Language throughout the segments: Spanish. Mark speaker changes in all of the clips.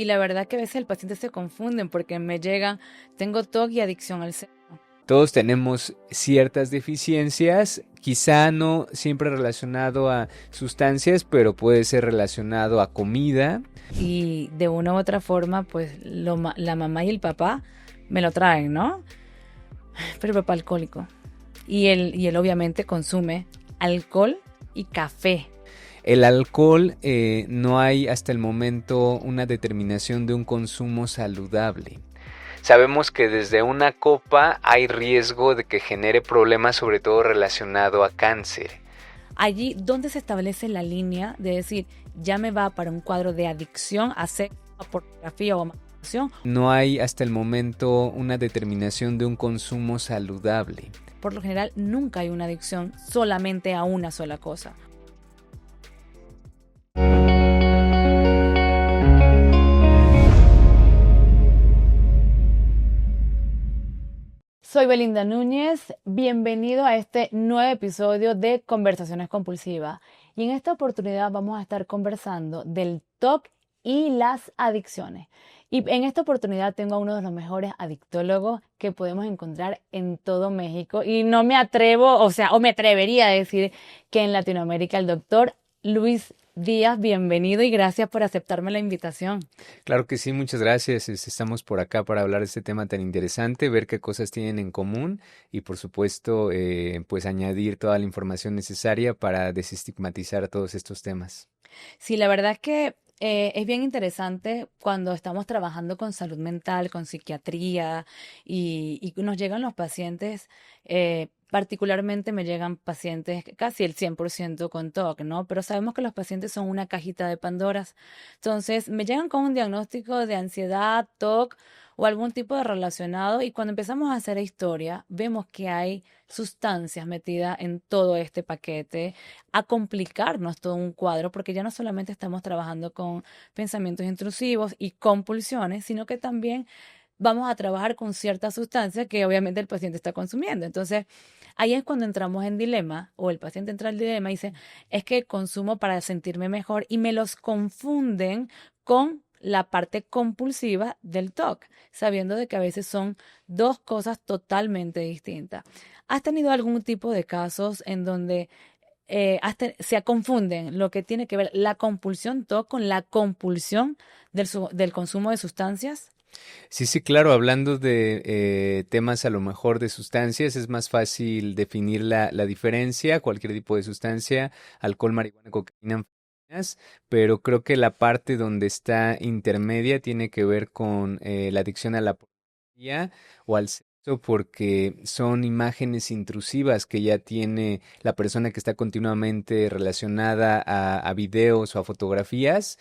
Speaker 1: Y la verdad que a veces el paciente se confunden porque me llegan, tengo TOC y adicción al seno.
Speaker 2: Todos tenemos ciertas deficiencias, quizá no siempre relacionado a sustancias, pero puede ser relacionado a comida.
Speaker 1: Y de una u otra forma, pues la mamá y el papá me lo traen, ¿no? Pero el papá alcohólico. Y él obviamente consume alcohol y café.
Speaker 2: El alcohol, no hay hasta el momento una determinación de un consumo saludable. Sabemos que desde una copa hay riesgo de que genere problemas, sobre todo relacionado a cáncer.
Speaker 1: Allí donde se establece la línea de decir, ya me va para un cuadro de adicción a sexo, a pornografía o a masturbación.
Speaker 2: No hay hasta el momento una determinación de un consumo saludable.
Speaker 1: Por lo general nunca hay una adicción solamente a una sola cosa. Soy Belinda Núñez, bienvenido a este nuevo episodio de Conversaciones Compulsivas. Y en esta oportunidad vamos a estar conversando del TOC y las adicciones. Y en esta oportunidad tengo a uno de los mejores adictólogos que podemos encontrar en todo México. Y no me atrevo, o me atrevería a decir que en Latinoamérica, el doctor Luis Díaz, bienvenido y gracias por aceptarme la invitación.
Speaker 2: Claro que sí, muchas gracias. Estamos por acá para hablar de este tema tan interesante, ver qué cosas tienen en común y por supuesto, pues añadir toda la información necesaria para desestigmatizar todos estos temas.
Speaker 1: Sí, la verdad es que es bien interesante cuando estamos trabajando con salud mental, con psiquiatría y nos llegan los pacientes, particularmente me llegan pacientes casi el 100% con TOC, ¿no? Pero sabemos que los pacientes son una cajita de Pandoras. Entonces, me llegan con un diagnóstico de ansiedad, TOC o algún tipo de relacionado y cuando empezamos a hacer historia, vemos que hay sustancias metidas en todo este paquete a complicarnos todo un cuadro, porque ya no solamente estamos trabajando con pensamientos intrusivos y compulsiones, sino que también vamos a trabajar con ciertas sustancias que obviamente el paciente está consumiendo. Entonces, ahí es cuando entramos en dilema, o el paciente entra en dilema y dice, es que consumo para sentirme mejor y me los confunden con la parte compulsiva del TOC, sabiendo de que a veces son dos cosas totalmente distintas. ¿Has tenido algún tipo de casos en donde se confunden lo que tiene que ver la compulsión TOC con la compulsión del consumo de sustancias?
Speaker 2: Sí, sí, claro, hablando de temas a lo mejor de sustancias, es más fácil definir la diferencia, cualquier tipo de sustancia, alcohol, marihuana, cocaína, anfetaminas, pero creo que la parte donde está intermedia tiene que ver con la adicción a la pornografía o al sexo, porque son imágenes intrusivas que ya tiene la persona que está continuamente relacionada a videos o a fotografías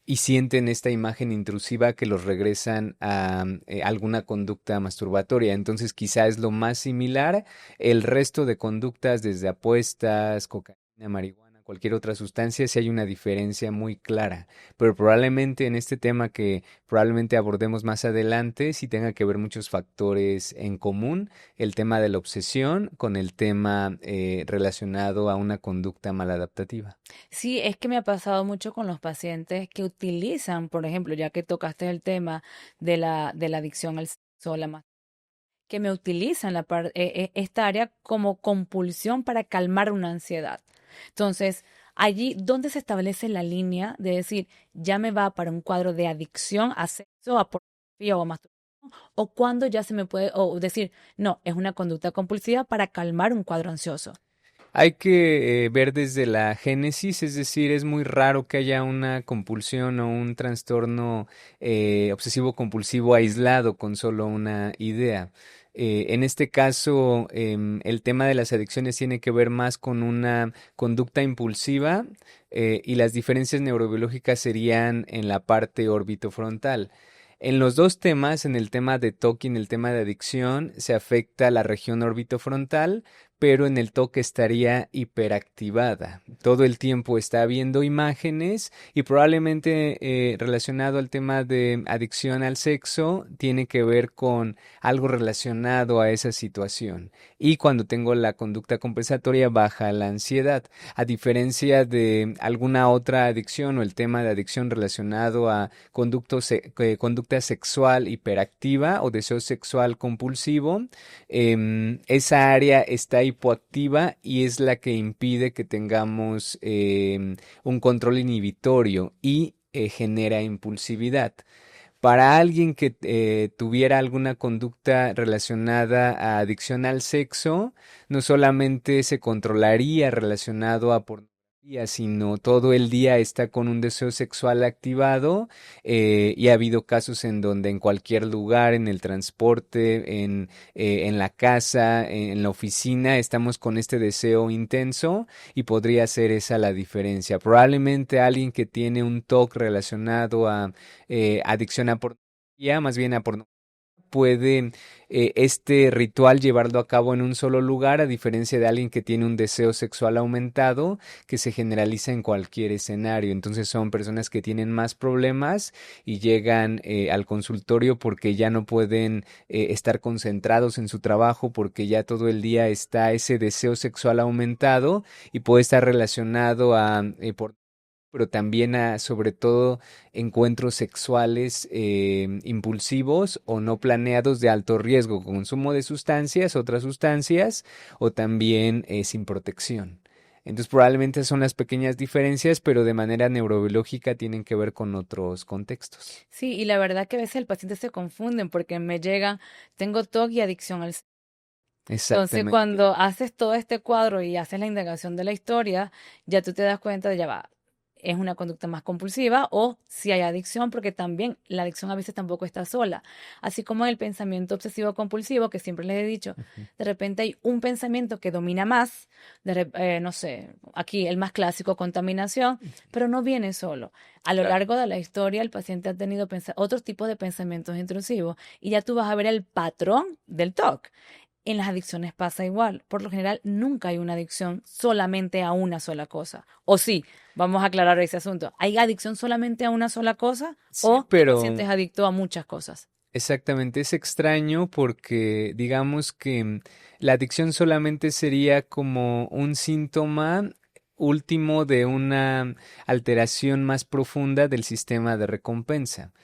Speaker 2: y sienten esta imagen intrusiva que los regresan a alguna conducta masturbatoria. Entonces quizá es lo más similar. El resto de conductas, desde apuestas, cocaína, marihuana, cualquier otra sustancia, sí hay una diferencia muy clara. Pero probablemente en este tema que probablemente abordemos más adelante, sí tenga que ver muchos factores en común. El tema de la obsesión con el tema relacionado a una conducta maladaptativa.
Speaker 1: Sí, es que me ha pasado mucho con los pacientes que utilizan, por ejemplo, ya que tocaste el tema de la adicción al sexo, que me utilizan esta área como compulsión para calmar una ansiedad. Entonces, allí donde se establece la línea de decir, ya me va para un cuadro de adicción a sexo, a pornografía o a masturbación, o cuando ya se me puede, o decir, no, es una conducta compulsiva para calmar un cuadro ansioso.
Speaker 2: Hay que ver desde la génesis, es decir, es muy raro que haya una compulsión o un trastorno obsesivo compulsivo aislado con solo una idea. En este caso, el tema de las adicciones tiene que ver más con una conducta impulsiva y las diferencias neurobiológicas serían en la parte orbitofrontal. En los dos temas, en el tema de TOC y en el tema de adicción, se afecta la región orbitofrontal, pero en el TOC estaría hiperactivada. Todo el tiempo está viendo imágenes y probablemente relacionado al tema de adicción al sexo, tiene que ver con algo relacionado a esa situación. Y cuando tengo la conducta compensatoria, baja la ansiedad. A diferencia de alguna otra adicción o el tema de adicción relacionado a conducta sexual hiperactiva o deseo sexual compulsivo, esa área está hipoactiva y es la que impide que tengamos un control inhibitorio y genera impulsividad. Para alguien que tuviera alguna conducta relacionada a adicción al sexo, no solamente se controlaría relacionado a pornografía, sino todo el día está con un deseo sexual activado, y ha habido casos en donde en cualquier lugar, en el transporte, en la casa, en la oficina, estamos con este deseo intenso y podría ser esa la diferencia. Probablemente alguien que tiene un TOC relacionado a adicción a pornografía, más bien a pornografía, puede este ritual llevarlo a cabo en un solo lugar, a diferencia de alguien que tiene un deseo sexual aumentado que se generaliza en cualquier escenario. Entonces son personas que tienen más problemas y llegan al consultorio porque ya no pueden estar concentrados en su trabajo, porque ya todo el día está ese deseo sexual aumentado y puede estar relacionado a pero también a, sobre todo, encuentros sexuales impulsivos o no planeados de alto riesgo, consumo de sustancias, otras sustancias, o también sin protección. Entonces, probablemente son las pequeñas diferencias, pero de manera neurobiológica tienen que ver con otros contextos.
Speaker 1: Sí, y la verdad que a veces el paciente se confunden porque me llega, tengo TOC y adicción al sexo. Entonces,
Speaker 2: Exactamente.
Speaker 1: cuando haces todo este cuadro y haces la indagación de la historia, ya tú te das cuenta de ya va, es una conducta más compulsiva o si hay adicción, porque también la adicción a veces tampoco está sola. Así como en el pensamiento obsesivo compulsivo, que siempre les he dicho,
Speaker 2: Ujú.
Speaker 1: de repente hay un pensamiento que domina más, no sé, aquí el más clásico, contaminación, pero no viene solo. A lo
Speaker 2: Claro.
Speaker 1: largo de la historia, el paciente ha tenido otros tipos de pensamientos intrusivos y ya tú vas a ver el patrón del TOC. En las adicciones pasa igual. Por lo general, nunca hay una adicción solamente a una sola cosa. O sí, vamos a aclarar ese asunto. ¿Hay adicción solamente a una sola cosa
Speaker 2: Sí,
Speaker 1: o el paciente
Speaker 2: pero
Speaker 1: es adicto a muchas cosas?
Speaker 2: exactamente, es extraño porque digamos que la adicción solamente sería como un síntoma último de una alteración más profunda del sistema de recompensa.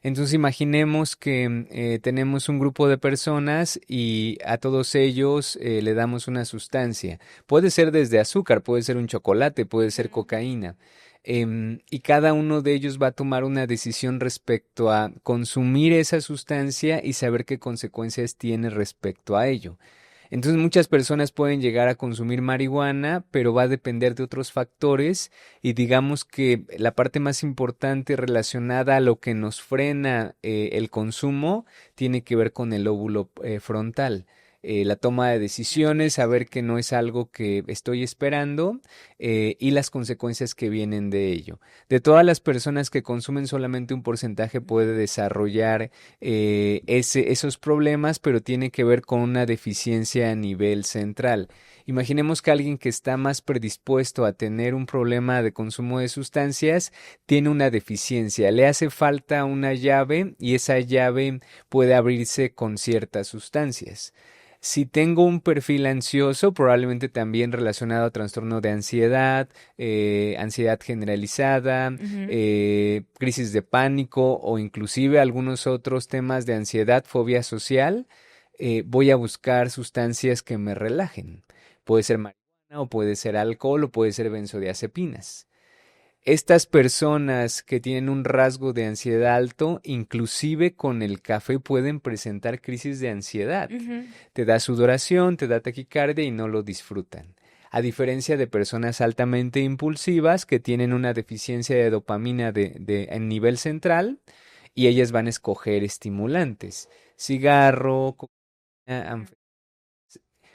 Speaker 2: Entonces imaginemos que tenemos un grupo de personas y a todos ellos le damos una sustancia. Puede ser desde azúcar, puede ser un chocolate, puede ser
Speaker 1: Ujú.
Speaker 2: cocaína. Y cada uno de ellos va a tomar una decisión respecto a consumir esa sustancia y saber qué consecuencias tiene respecto a ello. Entonces muchas personas pueden llegar a consumir marihuana, pero va a depender de otros factores y digamos que la parte más importante relacionada a lo que nos frena el consumo tiene que ver con el lóbulo frontal. La toma de decisiones, saber que no es algo que estoy esperando, y las consecuencias que vienen de ello. De todas las personas que consumen solamente un porcentaje puede desarrollar esos problemas, pero tiene que ver con una deficiencia a nivel central. Imaginemos que alguien que está más predispuesto a tener un problema de consumo de sustancias tiene una deficiencia, le hace falta una llave y esa llave puede abrirse con ciertas sustancias. Si tengo un perfil ansioso, probablemente también relacionado a trastorno de ansiedad, ansiedad generalizada,
Speaker 1: Ujú.
Speaker 2: crisis de pánico o inclusive algunos otros temas de ansiedad, fobia social, voy a buscar sustancias que me relajen. Puede ser marihuana o puede ser alcohol o puede ser benzodiazepinas. Estas personas que tienen un rasgo de ansiedad alto, inclusive con el café pueden presentar crisis de ansiedad.
Speaker 1: Ujú.
Speaker 2: Te da sudoración, te da taquicardia y no lo disfrutan. A diferencia de personas altamente impulsivas que tienen una deficiencia de dopamina en nivel central y ellas van a escoger estimulantes, cigarro, cocaína,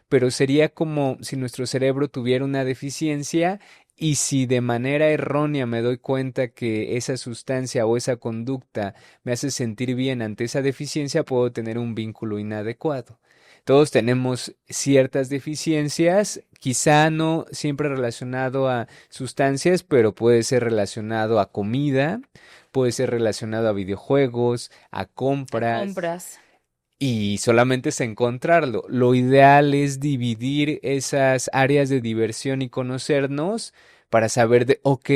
Speaker 2: pero sería como si nuestro cerebro tuviera una deficiencia y si de manera errónea me doy cuenta que esa sustancia o esa conducta me hace sentir bien ante esa deficiencia, puedo tener un vínculo inadecuado. Todos tenemos ciertas deficiencias, quizá no siempre relacionado a sustancias, pero puede ser relacionado a comida, puede ser relacionado a videojuegos, a
Speaker 1: A
Speaker 2: compras.
Speaker 1: compras.
Speaker 2: Y solamente es encontrarlo. Lo ideal es dividir esas áreas de diversión y conocernos para saber de, ok,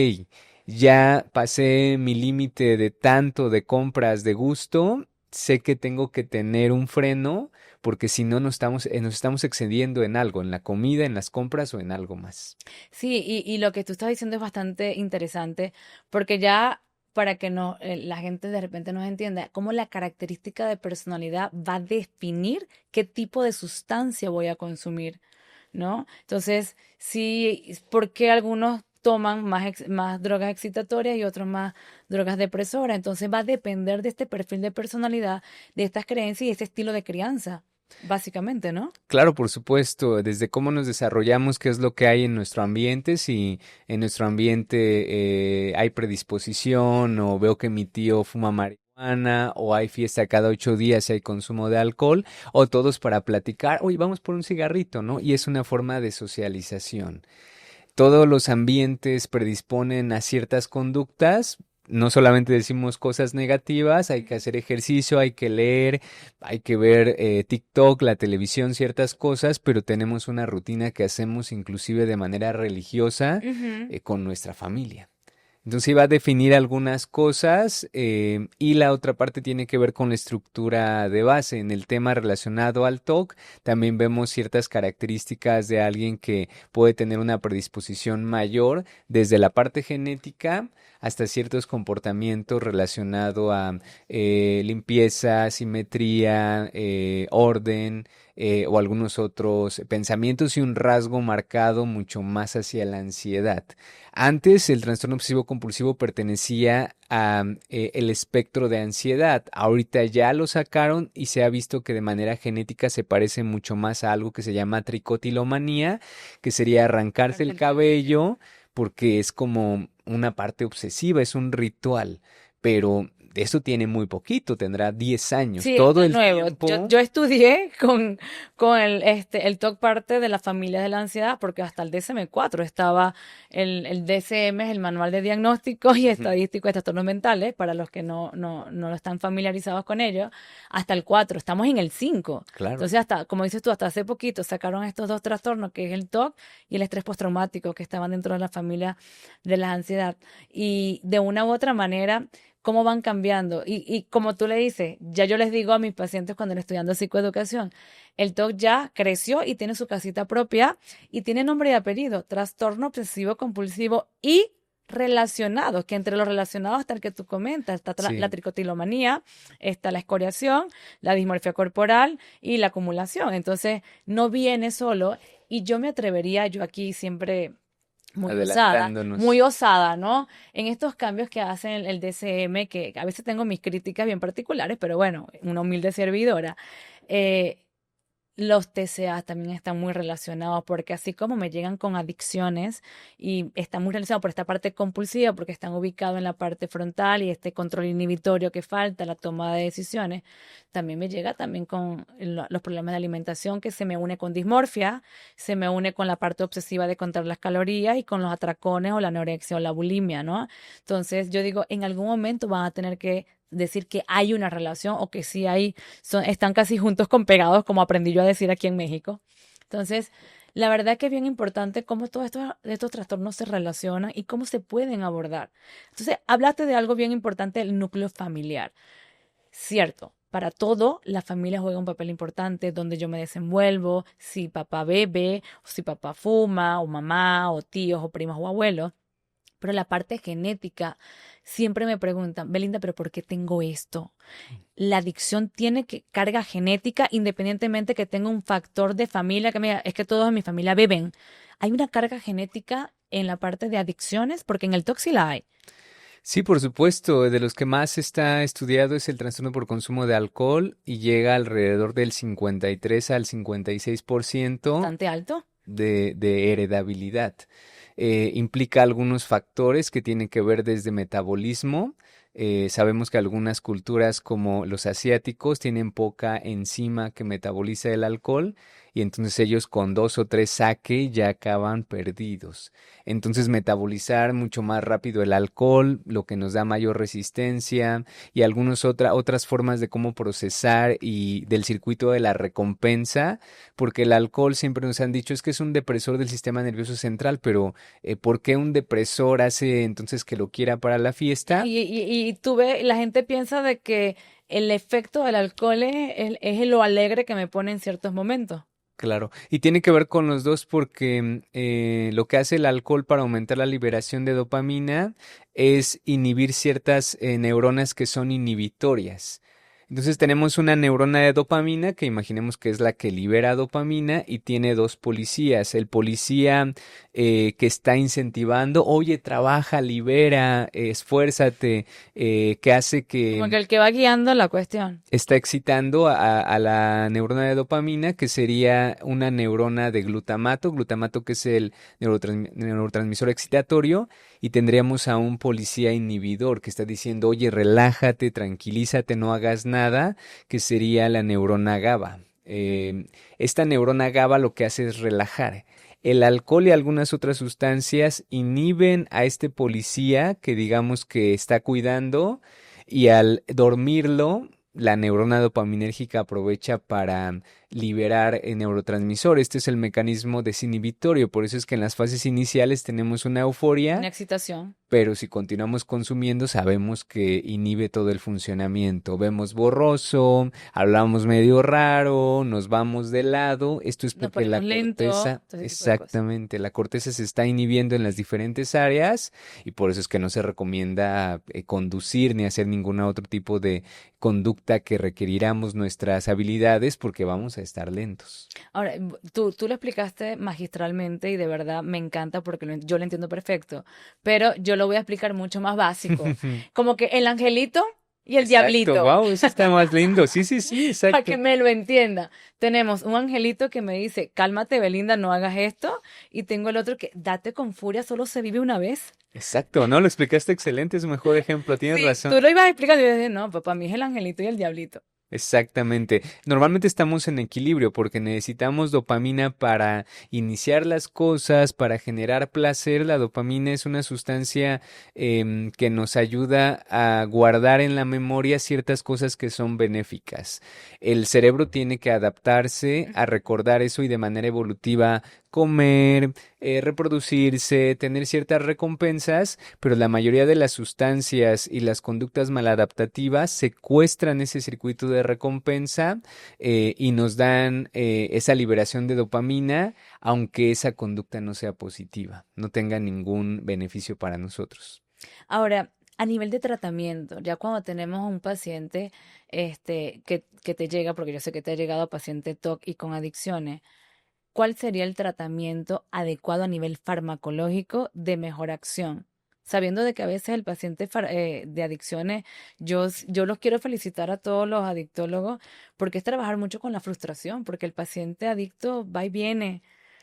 Speaker 2: ya pasé mi límite de tanto de compras de gusto, sé que tengo que tener un freno porque si no nos estamos excediendo en algo, en la comida, en las compras o en algo más.
Speaker 1: Sí, y lo que tú estás diciendo es bastante interesante, porque ya para que no, la gente de repente nos entienda, cómo la característica de personalidad va a definir qué tipo de sustancia voy a consumir, ¿no? Entonces, sí, ¿por qué algunos toman más drogas excitatorias y otros más drogas depresoras? Entonces va a depender de este perfil de personalidad, de estas creencias y este estilo de crianza, básicamente, ¿no?
Speaker 2: Claro, por supuesto, desde cómo nos desarrollamos, qué es lo que hay en nuestro ambiente, si en nuestro ambiente hay predisposición o veo que mi tío fuma marihuana o hay fiesta cada 8 días y hay consumo de alcohol o todos para platicar, oye, vamos por un cigarrito, ¿no? Y es una forma de socialización. Todos los ambientes predisponen a ciertas conductas. No solamente decimos cosas negativas, hay que hacer ejercicio, hay que leer, hay que ver TikTok, la televisión, ciertas cosas, pero tenemos una rutina que hacemos inclusive de manera religiosa
Speaker 1: Ujú.
Speaker 2: con nuestra familia. Entonces iba a definir algunas cosas y la otra parte tiene que ver con la estructura de base. En el tema relacionado al TOC también vemos ciertas características de alguien que puede tener una predisposición mayor desde la parte genética hasta ciertos comportamientos relacionados a limpieza, simetría, orden o algunos otros pensamientos y un rasgo marcado mucho más hacia la ansiedad. Antes el trastorno obsesivo compulsivo pertenecía a el espectro de ansiedad. Ahorita ya lo sacaron y se ha visto que de manera genética se parece mucho más a algo que se llama tricotilomanía, que sería arrancarse
Speaker 1: Cortarse
Speaker 2: el
Speaker 1: el cabello.
Speaker 2: cabello porque es como una parte obsesiva, es un ritual. Pero eso tiene muy poquito, tendrá 10 años.
Speaker 1: Sí, esto
Speaker 2: Todo
Speaker 1: es
Speaker 2: el
Speaker 1: nuevo.
Speaker 2: tiempo.
Speaker 1: Yo estudié con el TOC parte de las familias de la ansiedad, porque hasta el DSM-4 estaba, el DSM es el manual de diagnóstico y
Speaker 2: Ujú,
Speaker 1: estadístico de trastornos mentales, para los que no lo están familiarizados con ello, hasta el 4 estamos en el 5.
Speaker 2: claro.
Speaker 1: Entonces, hasta, como dices tú, hasta hace poquito sacaron estos dos trastornos, que es el TOC y el estrés postraumático, que estaban dentro de la familia de la ansiedad. Y de una u otra manera cómo van cambiando. Y como tú le dices, ya yo les digo a mis pacientes cuando les estoy dando psicoeducación, el TOC ya creció y tiene su casita propia y tiene nombre y apellido, trastorno obsesivo compulsivo y relacionados, que entre los relacionados está el que tú comentas, está la
Speaker 2: Sí.
Speaker 1: tricotilomanía, está la escoriación, la dismorfia corporal y la acumulación. Entonces, no viene solo y yo me atrevería, yo aquí siempre
Speaker 2: Adelantándonos.
Speaker 1: muy osada, ¿no? En estos cambios que hacen el DCM, que a veces tengo mis críticas bien particulares, pero bueno, una humilde servidora. eh, los TCA también están muy relacionados porque así como me llegan con adicciones y están muy relacionados por esta parte compulsiva porque están ubicados en la parte frontal y este control inhibitorio que falta, la toma de decisiones, también me llega también con los problemas de alimentación que se me une con dismorfia, se me une con la parte obsesiva de contar las calorías y con los atracones o la anorexia o la bulimia, ¿no? Entonces yo digo, en algún momento van a tener que decir que hay una relación o que sí hay están casi juntos con pegados, como aprendí yo a decir aquí en México. Entonces, la verdad que es bien importante cómo todos estos trastornos se relacionan y cómo se pueden abordar. Entonces, hablaste de algo bien importante, el núcleo familiar. Cierto, para todo la familia juega un papel importante, donde yo me desenvuelvo, si papá bebe, o si papá fuma, o mamá, o tíos, o primos, o abuelos. Pero la parte genética, siempre me preguntan, Belinda, ¿pero por qué tengo esto? La adicción tiene carga genética, independientemente que tenga un factor de familia, que mira, es que todos en mi familia beben. Hay una carga genética en la parte de adicciones, porque en el TOC sí la hay.
Speaker 2: Sí, por supuesto, de los que más está estudiado es el trastorno por consumo de alcohol y llega alrededor del 53 al 56%
Speaker 1: Bastante alto.
Speaker 2: de heredabilidad. Implica algunos factores que tienen que ver desde metabolismo, Sabemos que algunas culturas como los asiáticos tienen poca enzima que metaboliza el alcohol y entonces ellos con 2 o 3 sake ya acaban perdidos. Entonces metabolizar mucho más rápido el alcohol, lo que nos da mayor resistencia y algunas otras formas de cómo procesar y del circuito de la recompensa, porque el alcohol siempre nos han dicho es que es un depresor del sistema nervioso central, pero ¿por qué un depresor hace entonces que lo quiera para la fiesta?
Speaker 1: Y la gente piensa de que el efecto del alcohol es lo alegre que me pone en ciertos momentos.
Speaker 2: Claro, y tiene que ver con los dos porque lo que hace el alcohol para aumentar la liberación de dopamina es inhibir ciertas neuronas que son inhibitorias. Entonces tenemos una neurona de dopamina que imaginemos que es la que libera dopamina y tiene dos policías. El policía que está incentivando, oye, trabaja, libera, esfuérzate, que hace
Speaker 1: Como
Speaker 2: que
Speaker 1: que el que va guiando la cuestión.
Speaker 2: está excitando a la neurona de dopamina, que sería una neurona de glutamato, glutamato que es el neurotransmisor excitatorio, y tendríamos a un policía inhibidor que está diciendo, oye, relájate, tranquilízate, no hagas nada, que sería la neurona GABA. Esta neurona GABA lo que hace es relajar. El alcohol y algunas otras sustancias inhiben a este policía que digamos que está cuidando y al dormirlo, la neurona dopaminérgica aprovecha para liberar neurotransmisor. Este es el mecanismo desinhibitorio, por eso es que en las fases iniciales tenemos una
Speaker 1: Una
Speaker 2: euforia,
Speaker 1: excitación.
Speaker 2: pero si continuamos consumiendo sabemos que inhibe todo el funcionamiento. Vemos borroso, hablamos medio raro, nos vamos de lado. Esto es
Speaker 1: Nos
Speaker 2: porque la
Speaker 1: ponemos lentos,
Speaker 2: corteza,
Speaker 1: todo ese tipo de cosas.
Speaker 2: exactamente, la corteza se está inhibiendo en las diferentes áreas y por eso es que no se recomienda conducir ni hacer ningún otro tipo de conducta que requeriramos nuestras habilidades porque vamos a estar lentos.
Speaker 1: Ahora, tú lo explicaste magistralmente y de verdad me encanta porque yo lo entiendo perfecto, pero yo lo voy a explicar mucho más básico, como que el angelito y el
Speaker 2: Exacto,
Speaker 1: diablito,
Speaker 2: wow, eso está más lindo. Sí, sí, sí,
Speaker 1: para que
Speaker 2: exacto.
Speaker 1: me lo entienda. Tenemos un angelito que me dice, cálmate Belinda, no hagas esto, y tengo el otro que, date con furia, solo se vive una vez.
Speaker 2: Exacto, no, lo explicaste excelente, es un mejor ejemplo, tienes
Speaker 1: Sí,
Speaker 2: razón.
Speaker 1: tú lo ibas explicando y yo dije, no, papá, mí es el angelito y el diablito.
Speaker 2: Exactamente. Normalmente estamos en equilibrio porque necesitamos dopamina para iniciar las cosas, para generar placer. La dopamina es una sustancia que nos ayuda a guardar en la memoria ciertas cosas que son benéficas. El cerebro tiene que adaptarse a recordar eso y de manera evolutiva comer, reproducirse, tener ciertas recompensas, pero la mayoría de las sustancias y las conductas maladaptativas secuestran ese circuito de recompensa y nos dan esa liberación de dopamina, aunque esa conducta no sea positiva, no tenga ningún beneficio para nosotros.
Speaker 1: Ahora, a nivel de tratamiento, ya cuando tenemos un paciente que te llega, porque yo sé que te ha llegado paciente TOC y con adicciones, ¿cuál sería el tratamiento adecuado a nivel farmacológico de mejor acción? Sabiendo de que a veces el paciente de adicciones, yo los quiero felicitar a todos los adictólogos porque es trabajar mucho con la frustración, porque el paciente adicto va y viene.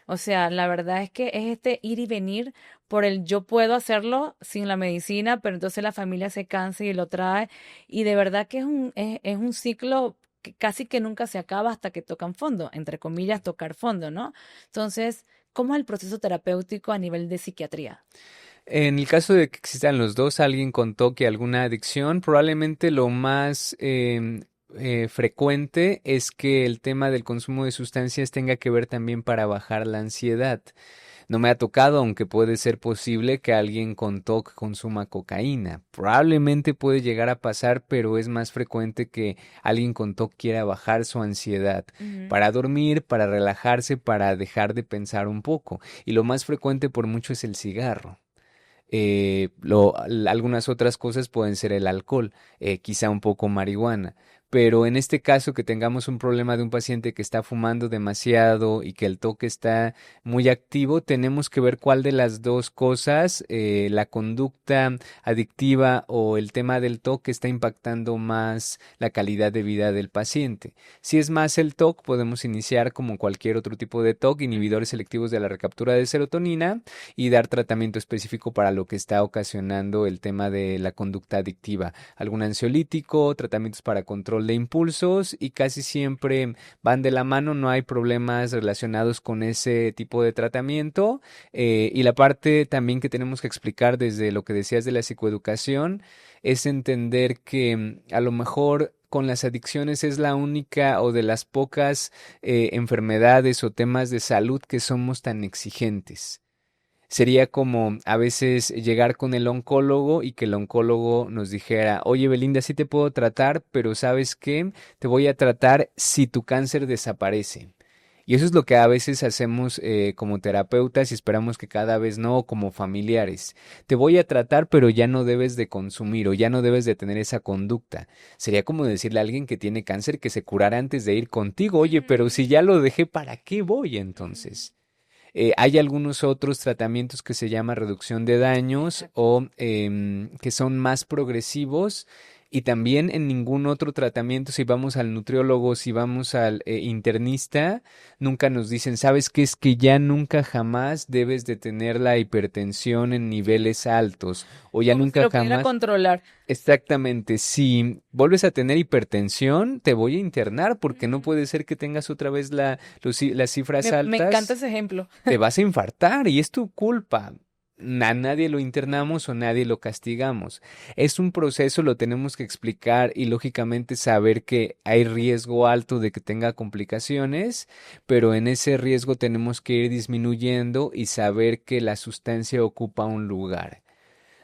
Speaker 1: O sea, la verdad es que es este ir y venir por el yo puedo hacerlo sin la medicina, pero entonces la familia se cansa y lo trae. Y de verdad que es un ciclo que casi que nunca se acaba hasta que tocan fondo, entre comillas, tocar fondo, ¿no? Entonces, ¿cómo es el proceso terapéutico a nivel de psiquiatría?
Speaker 2: En el caso de que existan los dos, alguien con TOC y alguna adicción, probablemente lo más frecuente es que el tema del consumo de sustancias tenga que ver también para bajar la ansiedad. No me ha tocado, aunque puede ser posible que alguien con TOC consuma cocaína. Probablemente puede llegar a pasar, pero es más frecuente que alguien con TOC quiera bajar su ansiedad
Speaker 1: Ujú.
Speaker 2: para dormir, para relajarse, para dejar de pensar un poco. Y lo más frecuente por mucho es el cigarro. Algunas otras cosas pueden ser el alcohol, quizá un poco marihuana, pero en este caso que tengamos un problema de un paciente que está fumando demasiado y que el TOC está muy activo, tenemos que ver cuál de las dos cosas, la conducta adictiva o el tema del TOC está impactando más la calidad de vida del paciente. Si es más el TOC, podemos iniciar como cualquier otro tipo de TOC, inhibidores selectivos de la recaptura de serotonina y dar tratamiento específico para lo que está ocasionando el tema de la conducta adictiva. Algún ansiolítico, tratamientos para control de impulsos y casi siempre van de la mano, no hay problemas relacionados con ese tipo de tratamiento. Y la parte también que tenemos que explicar desde lo que decías de la psicoeducación es entender que a lo mejor con las adicciones es la única o de las pocas enfermedades o temas de salud que somos tan exigentes. Sería como a veces llegar con el oncólogo y que el oncólogo nos dijera, oye Belinda, sí te puedo tratar, pero ¿sabes qué? Te voy a tratar si tu cáncer desaparece. Y eso es lo que a veces hacemos como terapeutas y esperamos que cada vez no, como familiares. Te voy a tratar, pero ya no debes de consumir o ya no debes de tener esa conducta. Sería como decirle a alguien que tiene cáncer que se curara antes de ir contigo. Oye, pero si ya lo dejé, ¿para qué voy entonces? Hay algunos otros tratamientos que se llama reducción de daños o que son más progresivos y también en ningún otro tratamiento, si vamos al nutriólogo, si vamos al internista, nunca nos dicen, ¿sabes qué? Es que ya nunca jamás debes de tener la hipertensión en niveles altos o ya
Speaker 1: Como si
Speaker 2: nunca
Speaker 1: lo pudiera
Speaker 2: jamás.
Speaker 1: controlar.
Speaker 2: Exactamente, si vuelves a tener hipertensión, te voy a internar porque no puede ser que tengas otra vez las cifras
Speaker 1: Me encanta
Speaker 2: altas,
Speaker 1: ese ejemplo.
Speaker 2: te vas a infartar y es tu culpa. A nadie lo internamos o nadie lo castigamos. Es un proceso, lo tenemos que explicar y lógicamente saber que hay riesgo alto de que tenga complicaciones, pero en ese riesgo tenemos que ir disminuyendo y saber que la sustancia ocupa un lugar.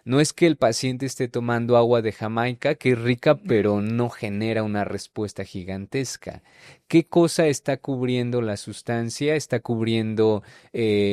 Speaker 2: No es que el paciente esté tomando agua de Jamaica, que es rica, pero no genera una respuesta gigantesca. ¿Qué cosa está cubriendo la sustancia? Está cubriendo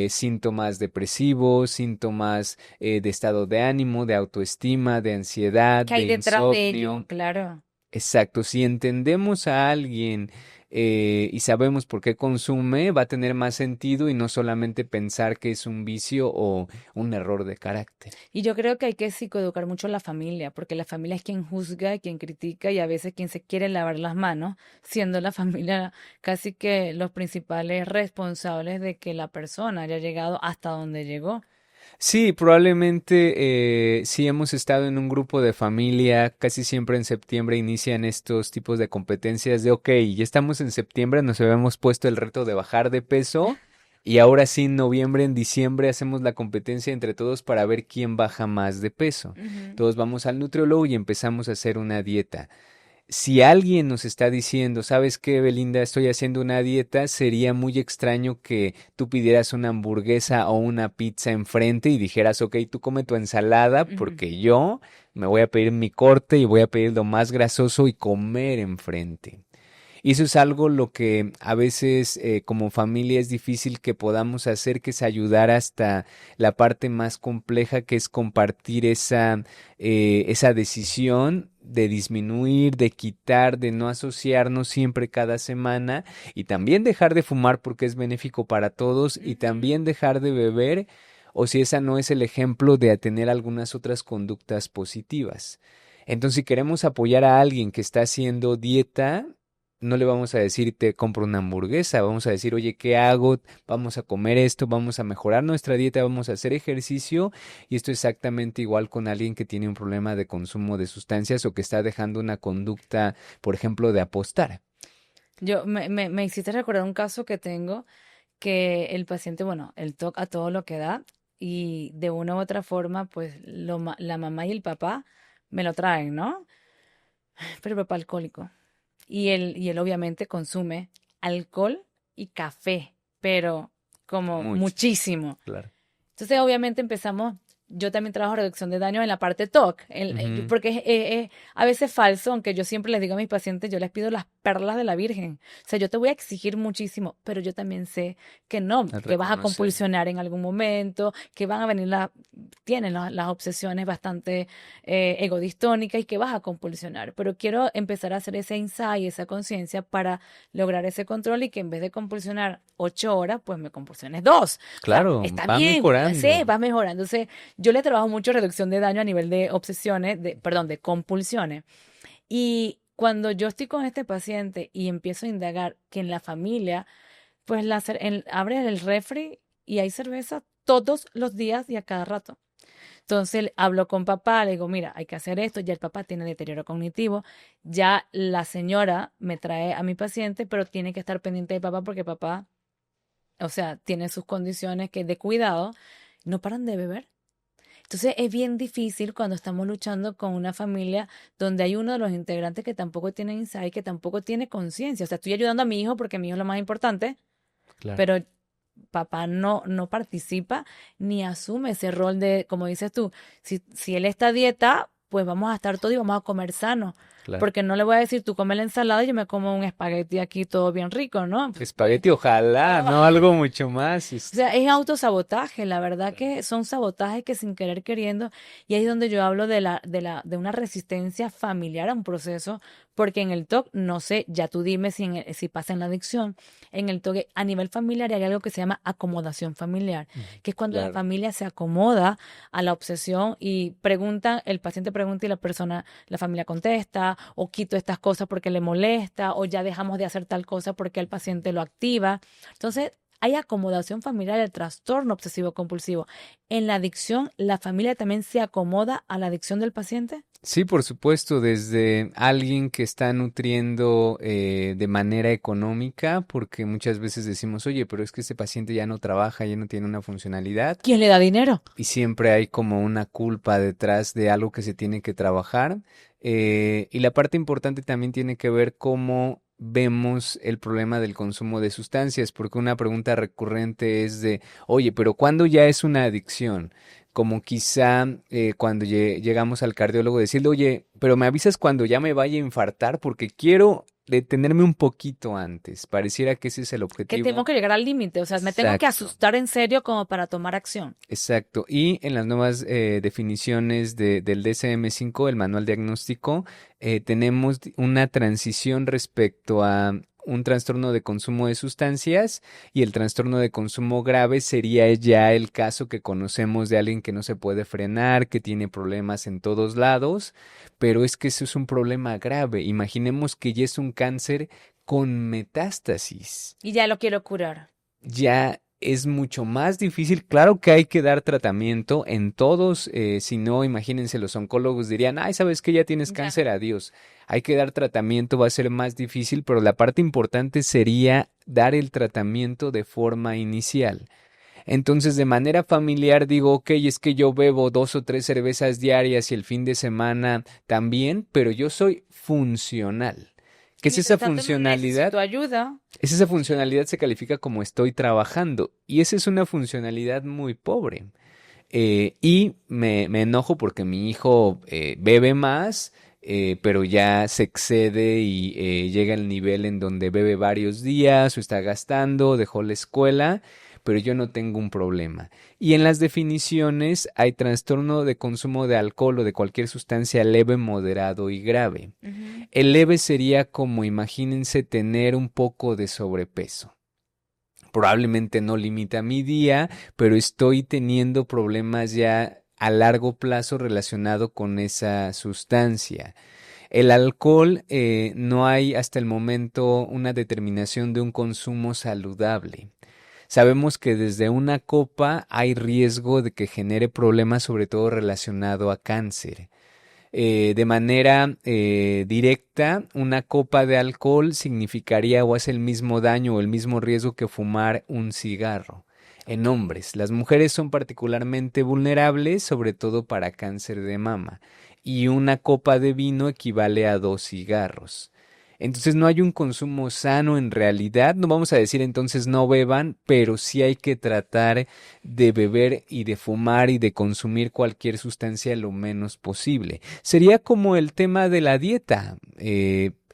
Speaker 2: síntomas depresivos, síntomas de estado de ánimo, de autoestima, de ansiedad,
Speaker 1: ¿Qué
Speaker 2: de
Speaker 1: hay detrás de ello?
Speaker 2: insomnio.
Speaker 1: Claro.
Speaker 2: Exacto, si entendemos a alguien y sabemos por qué consume, va a tener más sentido y no solamente pensar que es un vicio o un error de carácter.
Speaker 1: Y yo creo que hay que psicoeducar mucho a la familia, porque la familia es quien juzga, quien critica y a veces quien se quiere lavar las manos, siendo la familia casi que los principales responsables de que la persona haya llegado hasta donde llegó.
Speaker 2: Sí, probablemente si hemos estado en un grupo de familia, casi siempre en septiembre inician estos tipos de competencias de, ok, ya estamos en septiembre, nos habíamos puesto el reto de bajar de peso y ahora sí en noviembre, en diciembre hacemos la competencia entre todos para ver quién baja más de peso.
Speaker 1: Ujú.
Speaker 2: Todos vamos al nutriólogo y empezamos a hacer una dieta. Si alguien nos está diciendo, ¿sabes qué, Belinda? Estoy haciendo una dieta, sería muy extraño que tú pidieras una hamburguesa o una pizza enfrente y dijeras, ok, tú come tu ensalada
Speaker 1: Ujú.
Speaker 2: porque yo me voy a pedir mi corte y voy a pedir lo más grasoso y comer enfrente. Y eso es algo lo que a veces como familia es difícil que podamos hacer, que es ayudar hasta la parte más compleja, que es compartir esa decisión de disminuir, de quitar, de no asociarnos siempre cada semana y también dejar de fumar porque es benéfico para todos y
Speaker 1: Ujú.
Speaker 2: también dejar de beber o si esa no es el ejemplo de tener algunas otras conductas positivas. Entonces, si queremos apoyar a alguien que está haciendo dieta, no le vamos a decir te compro una hamburguesa, vamos a decir, oye, ¿qué hago? Vamos a comer esto, vamos a mejorar nuestra dieta, vamos a hacer ejercicio y esto es exactamente igual con alguien que tiene un problema de consumo de sustancias o que está dejando una conducta, por ejemplo, de apostar.
Speaker 1: Me hiciste recordar un caso que tengo que el paciente, bueno, el TOC a todo lo que da y de una u otra forma, pues la mamá y el papá me lo traen, ¿no? Pero el papá alcohólico. Y él obviamente consume alcohol y café, pero como
Speaker 2: Mucho,
Speaker 1: muchísimo.
Speaker 2: claro.
Speaker 1: Entonces obviamente empezamos, yo también trabajo reducción de daño en la parte TOC,
Speaker 2: Ujú.
Speaker 1: porque es a veces falso, aunque yo siempre les digo a mis pacientes, yo les pido las perlas de la Virgen. O sea, yo te voy a exigir muchísimo, pero yo también sé que no,
Speaker 2: A
Speaker 1: que vas a
Speaker 2: reconocer.
Speaker 1: compulsionar en algún momento, que van a venir tienen las obsesiones bastante egodistónicas y que vas a compulsionar. Pero quiero empezar a hacer ese insight, esa conciencia para lograr ese control y que en vez de compulsionar 8 horas, pues me compulsiones dos. O sea,
Speaker 2: Claro,
Speaker 1: está
Speaker 2: va
Speaker 1: bien, sí,
Speaker 2: mejorando.
Speaker 1: va mejorando. Entonces, yo le trabajo mucho reducción de daño a nivel de obsesiones, perdón, de compulsiones. Y cuando yo estoy con este paciente y empiezo a indagar que en la familia, pues abre el refri y hay cerveza todos los días y a cada rato. Entonces hablo con papá, le digo, mira, hay que hacer esto, ya el papá tiene deterioro cognitivo, ya la señora me trae a mi paciente, pero tiene que estar pendiente de papá porque papá, o sea, tiene sus condiciones que de cuidado, no paran de beber. Entonces es bien difícil cuando estamos luchando con una familia donde hay uno de los integrantes que tampoco tiene insight, que tampoco tiene conciencia. O sea, estoy ayudando a mi hijo porque mi hijo es lo más importante,
Speaker 2: Claro.
Speaker 1: pero papá no participa ni asume ese rol de, como dices tú, si él está a dieta, pues vamos a estar todos y vamos a comer sano.
Speaker 2: Claro.
Speaker 1: Porque no le voy a decir, tú come la ensalada y yo me como un espagueti aquí todo bien rico, ¿no? Pues,
Speaker 2: Espagueti, ojalá,
Speaker 1: no.
Speaker 2: no algo mucho más.
Speaker 1: O sea, es autosabotaje, la verdad que son sabotajes que sin querer queriendo, y ahí es donde yo hablo de una resistencia familiar a un proceso, porque en el TOC, no sé, ya tú dime si pasa en la adicción, en el TOC a nivel familiar hay algo que se llama acomodación familiar,
Speaker 2: Ujú.
Speaker 1: que es cuando la
Speaker 2: Claro.
Speaker 1: familia se acomoda a la obsesión y pregunta, el paciente pregunta y la familia contesta, o quito estas cosas porque le molesta, o ya dejamos de hacer tal cosa porque el paciente lo activa. Entonces, hay acomodación familiar del trastorno obsesivo compulsivo. En la adicción, ¿la familia también se acomoda a la adicción del paciente?
Speaker 2: Sí, por supuesto, desde alguien que está nutriendo de manera económica, porque muchas veces decimos, oye, pero es que este paciente ya no trabaja, ya no tiene una funcionalidad,
Speaker 1: ¿Quién le da dinero?
Speaker 2: y siempre hay como una culpa detrás de algo que se tiene que trabajar. Y la parte importante también tiene que ver cómo vemos el problema del consumo de sustancias, porque una pregunta recurrente es de, oye, pero ¿cuándo ya es una adicción? Como quizá cuando llegamos al cardiólogo decirle, oye, pero me avisas cuando ya me vaya a infartar porque quiero detenerme un poquito antes. Pareciera que ese es el
Speaker 1: Que tengo
Speaker 2: objetivo.
Speaker 1: que llegar al límite, o sea, me tengo que
Speaker 2: Exacto.
Speaker 1: asustar en serio como para tomar acción.
Speaker 2: Exacto. Y en las nuevas definiciones del DSM-5, el manual diagnóstico, tenemos una transición respecto a un trastorno de consumo de sustancias y el trastorno de consumo grave sería ya el caso que conocemos de alguien que no se puede frenar, que tiene problemas en todos lados, pero es que eso es un problema grave. Imaginemos que ya es un cáncer con metástasis.
Speaker 1: Y ya lo quiero curar.
Speaker 2: Ya es mucho más difícil. Claro que hay que dar tratamiento en todos, si no, imagínense, los oncólogos dirían, ay, sabes que ya tienes
Speaker 1: Ya.
Speaker 2: cáncer, adiós. Hay que dar tratamiento, va a ser más difícil, pero la parte importante sería dar el tratamiento de forma inicial. Entonces, de manera familiar digo, ok, es que yo bebo 2 o 3 cervezas diarias y el fin de semana también, pero yo soy funcional. ¿Qué
Speaker 1: Y
Speaker 2: es esa
Speaker 1: mientras tanto no
Speaker 2: funcionalidad?
Speaker 1: necesito ayuda.
Speaker 2: Esa funcionalidad se califica como estoy trabajando y esa es una funcionalidad muy pobre. Y me enojo porque mi hijo bebe más, pero ya se excede y llega al nivel en donde bebe varios días o está gastando, dejó la escuela, pero yo no tengo un problema. Y en las definiciones hay trastorno de consumo de alcohol o de cualquier sustancia leve, moderado y grave.
Speaker 1: Ujú.
Speaker 2: El leve sería como, imagínense, tener un poco de sobrepeso. Probablemente no limita mi día, pero estoy teniendo problemas ya a largo plazo relacionado con esa sustancia. El alcohol, no hay hasta el momento una determinación de un consumo saludable. Sabemos que desde una copa hay riesgo de que genere problemas, sobre todo relacionado a cáncer. De manera directa, una copa de alcohol significaría o hace el mismo daño o el mismo riesgo que fumar un cigarro. En
Speaker 1: Ok.
Speaker 2: hombres, las mujeres son particularmente vulnerables, sobre todo para cáncer de mama, y una copa de vino equivale a 2 cigarros. Entonces no hay un consumo sano en realidad. No vamos a decir entonces no beban, pero sí hay que tratar de beber y de fumar y de consumir cualquier sustancia lo menos posible. Sería como el tema de la dieta.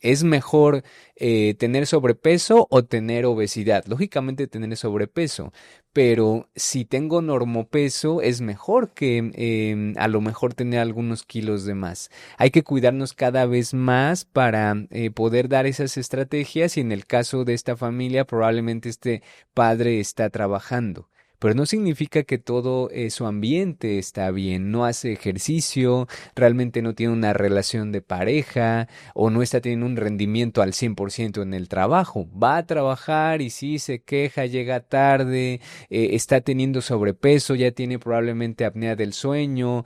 Speaker 2: ¿Es mejor tener sobrepeso o tener obesidad? Lógicamente tener sobrepeso, pero si tengo normopeso es mejor que a lo mejor tener algunos kilos de más. Hay que cuidarnos cada vez más para poder dar esas estrategias y en el caso de esta familia probablemente este padre está trabajando. Pero no significa que todo su ambiente está bien, no hace ejercicio, realmente no tiene una relación de pareja o no está teniendo un rendimiento al 100% en el trabajo. Va a trabajar y sí se queja, llega tarde, está teniendo sobrepeso, ya tiene probablemente apnea del sueño,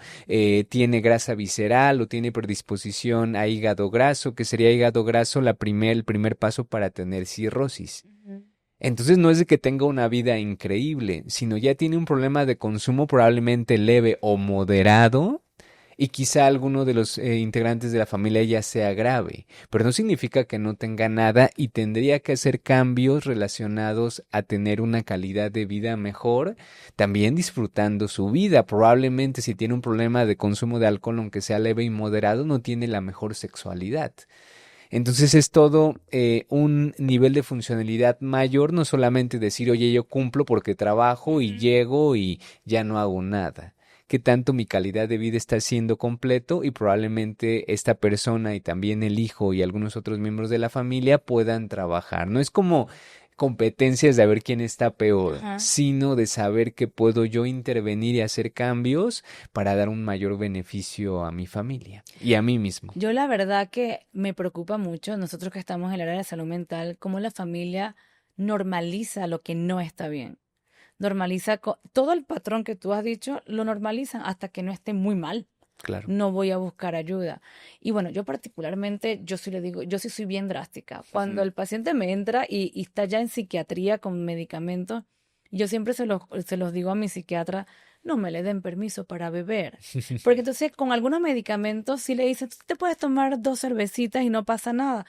Speaker 2: tiene grasa visceral o tiene predisposición a hígado graso, que sería hígado graso el primer paso para tener cirrosis.
Speaker 1: Ujú.
Speaker 2: Entonces no es de que tenga una vida increíble, sino ya tiene un problema de consumo probablemente leve o moderado y quizá alguno de los integrantes de la familia ya sea grave, pero no significa que no tenga nada y tendría que hacer cambios relacionados a tener una calidad de vida mejor, también disfrutando su vida. Probablemente si tiene un problema de consumo de alcohol, aunque sea leve y moderado, no tiene la mejor sexualidad. Entonces es todo un nivel de funcionalidad mayor, no solamente decir, oye, yo cumplo porque trabajo y
Speaker 1: Ujú.
Speaker 2: llego y ya no hago nada. Que tanto mi calidad de vida está siendo completo y probablemente esta persona y también el hijo y algunos otros miembros de la familia puedan trabajar. No es como competencias de ver quién está peor,
Speaker 1: Ajá.
Speaker 2: sino de saber que puedo yo intervenir y hacer cambios para dar un mayor beneficio a mi familia y a mí mismo.
Speaker 1: Yo la verdad que me preocupa mucho, nosotros que estamos en el área de salud mental, cómo la familia normaliza lo que no está bien. Normaliza todo el patrón que tú has dicho, lo normalizan hasta que no esté muy mal.
Speaker 2: Claro.
Speaker 1: No voy a buscar ayuda. Y bueno, yo particularmente, yo sí le digo, yo sí soy bien drástica. Cuando
Speaker 2: Ujú.
Speaker 1: el paciente me entra y está ya en psiquiatría con medicamentos, yo siempre se los digo a mi psiquiatra, no me le den permiso para beber. Porque entonces con algunos medicamentos sí le dicen, tú te puedes tomar 2 cervecitas y no pasa nada.